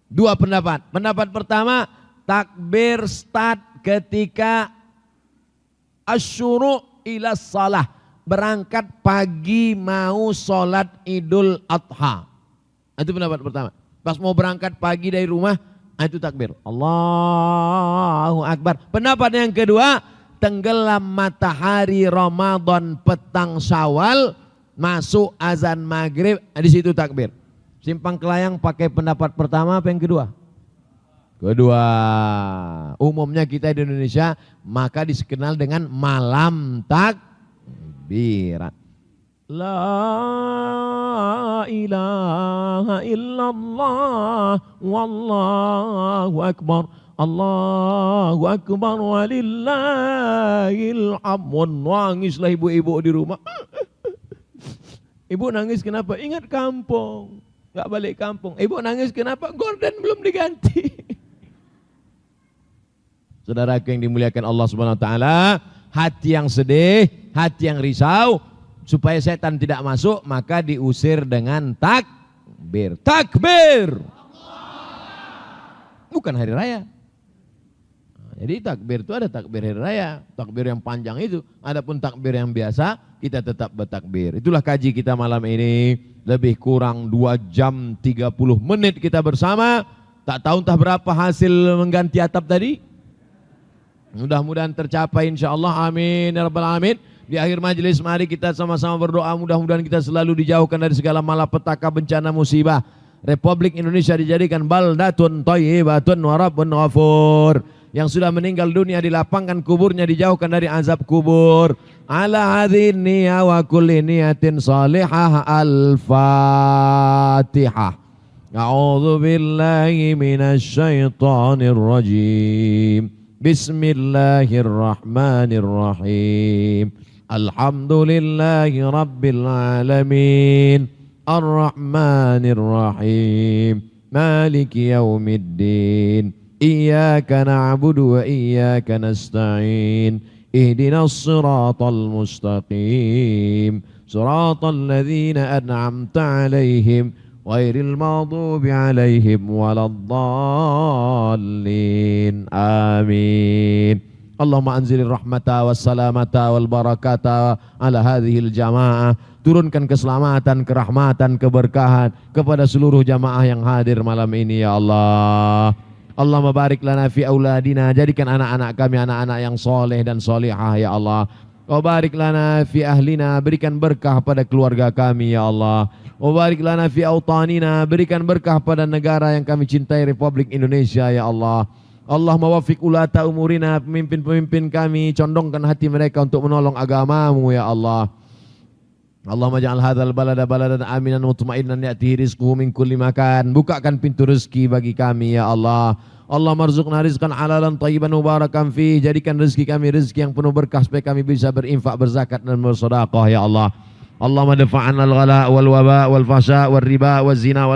Dua pendapat. Pendapat pertama, takbir start ketika asyuru' ila salah. Berangkat pagi mau sholat Idul Adha. Itu pendapat pertama. Pas mau berangkat pagi dari rumah, itu takbir. Allahu Akbar. Pendapat yang kedua, tenggelam matahari Ramadan petang Syawal, masuk azan maghrib, di situ takbir. Simpang Kelayang pakai pendapat pertama apa yang kedua? Kedua. Umumnya kita di Indonesia maka dikenal dengan malam takbiran. La ilaha illallah wallahu akbar. Allahu akbar walillahil hamd. Nangislah ibu-ibu di rumah. Ibu nangis kenapa? Ingat kampung. Gak balik kampung. Ibu nangis kenapa? Gorden belum diganti. Saudaraku yang dimuliakan Allah Subhanahu wa taala, hati yang sedih, hati yang risau, supaya setan tidak masuk, maka diusir dengan takbir. Takbir. Bukan hari raya. Jadi takbir itu ada takbir hari raya, takbir yang panjang itu. Adapun takbir yang biasa, kita tetap bertakbir. Itulah kaji kita malam ini. Lebih kurang 2 jam 30 menit kita bersama. Tak tahu entah berapa hasil mengganti atap tadi. Mudah-mudahan tercapai insyaAllah. Amin ya rabbal alamin. Di akhir majelis mari kita sama-sama berdoa. Mudah-mudahan kita selalu dijauhkan dari segala malapetaka, bencana, musibah. Republik Indonesia dijadikan baldatun thayyibatun wa rabbun ghafur. Yang sudah meninggal dunia dilapangkan kuburnya, dijauhkan dari azab kubur. Ala hadhin niyya wa kulli niyatin salihah. Al-Fatihah. A'udzu billahi minasy syaithanir rajim. Bismillahirrahmanirrahim. Alhamdulillahi rabbil alamin. Ar-Rahmanir Rahim. Maliki yaumiddin. Iyyaka na'budu wa iyyaka nasta'in. Ihdinas siratal mustaqim. Siratal ladzina an'amta 'alaihim ghairil maghdubi 'alaihim waladdallin. Amin. Allahumma anzilir rahmata was salamata wal barakata ala hadhil jamaah. Turunkan keselamatan, kerahmatan, keberkahan kepada seluruh jamaah yang hadir malam ini ya Allah. Allahumma barik lana fi auladina, jadikan anak-anak kami anak-anak yang soleh dan solihah ya Allah. Wa barik lana fi ahlina, berikan berkah pada keluarga kami ya Allah. Wa barik lana fi autanina, berikan berkah pada negara yang kami cintai, Republik Indonesia ya Allah. Allahumma wafiq ulata umurina, pemimpin-pemimpin kami, condongkan hati mereka untuk menolong agamamu ya Allah. Allahumma ja'al hadzal balada baladan aminan mutma'innan ya'tihi rizquhu min kulli makan. Bukakan pintu rezeki bagi kami ya Allah. Allahumma rzuqna rizqan halalan thayyiban mubarakan fih. Jadikan rezeki kami rezeki yang penuh berkah supaya kami bisa berinfak, berzakat dan bersedekah ya Allah. Allahumma dafa'an al-ghala wal waba wal fahsya wal riba wal zina wal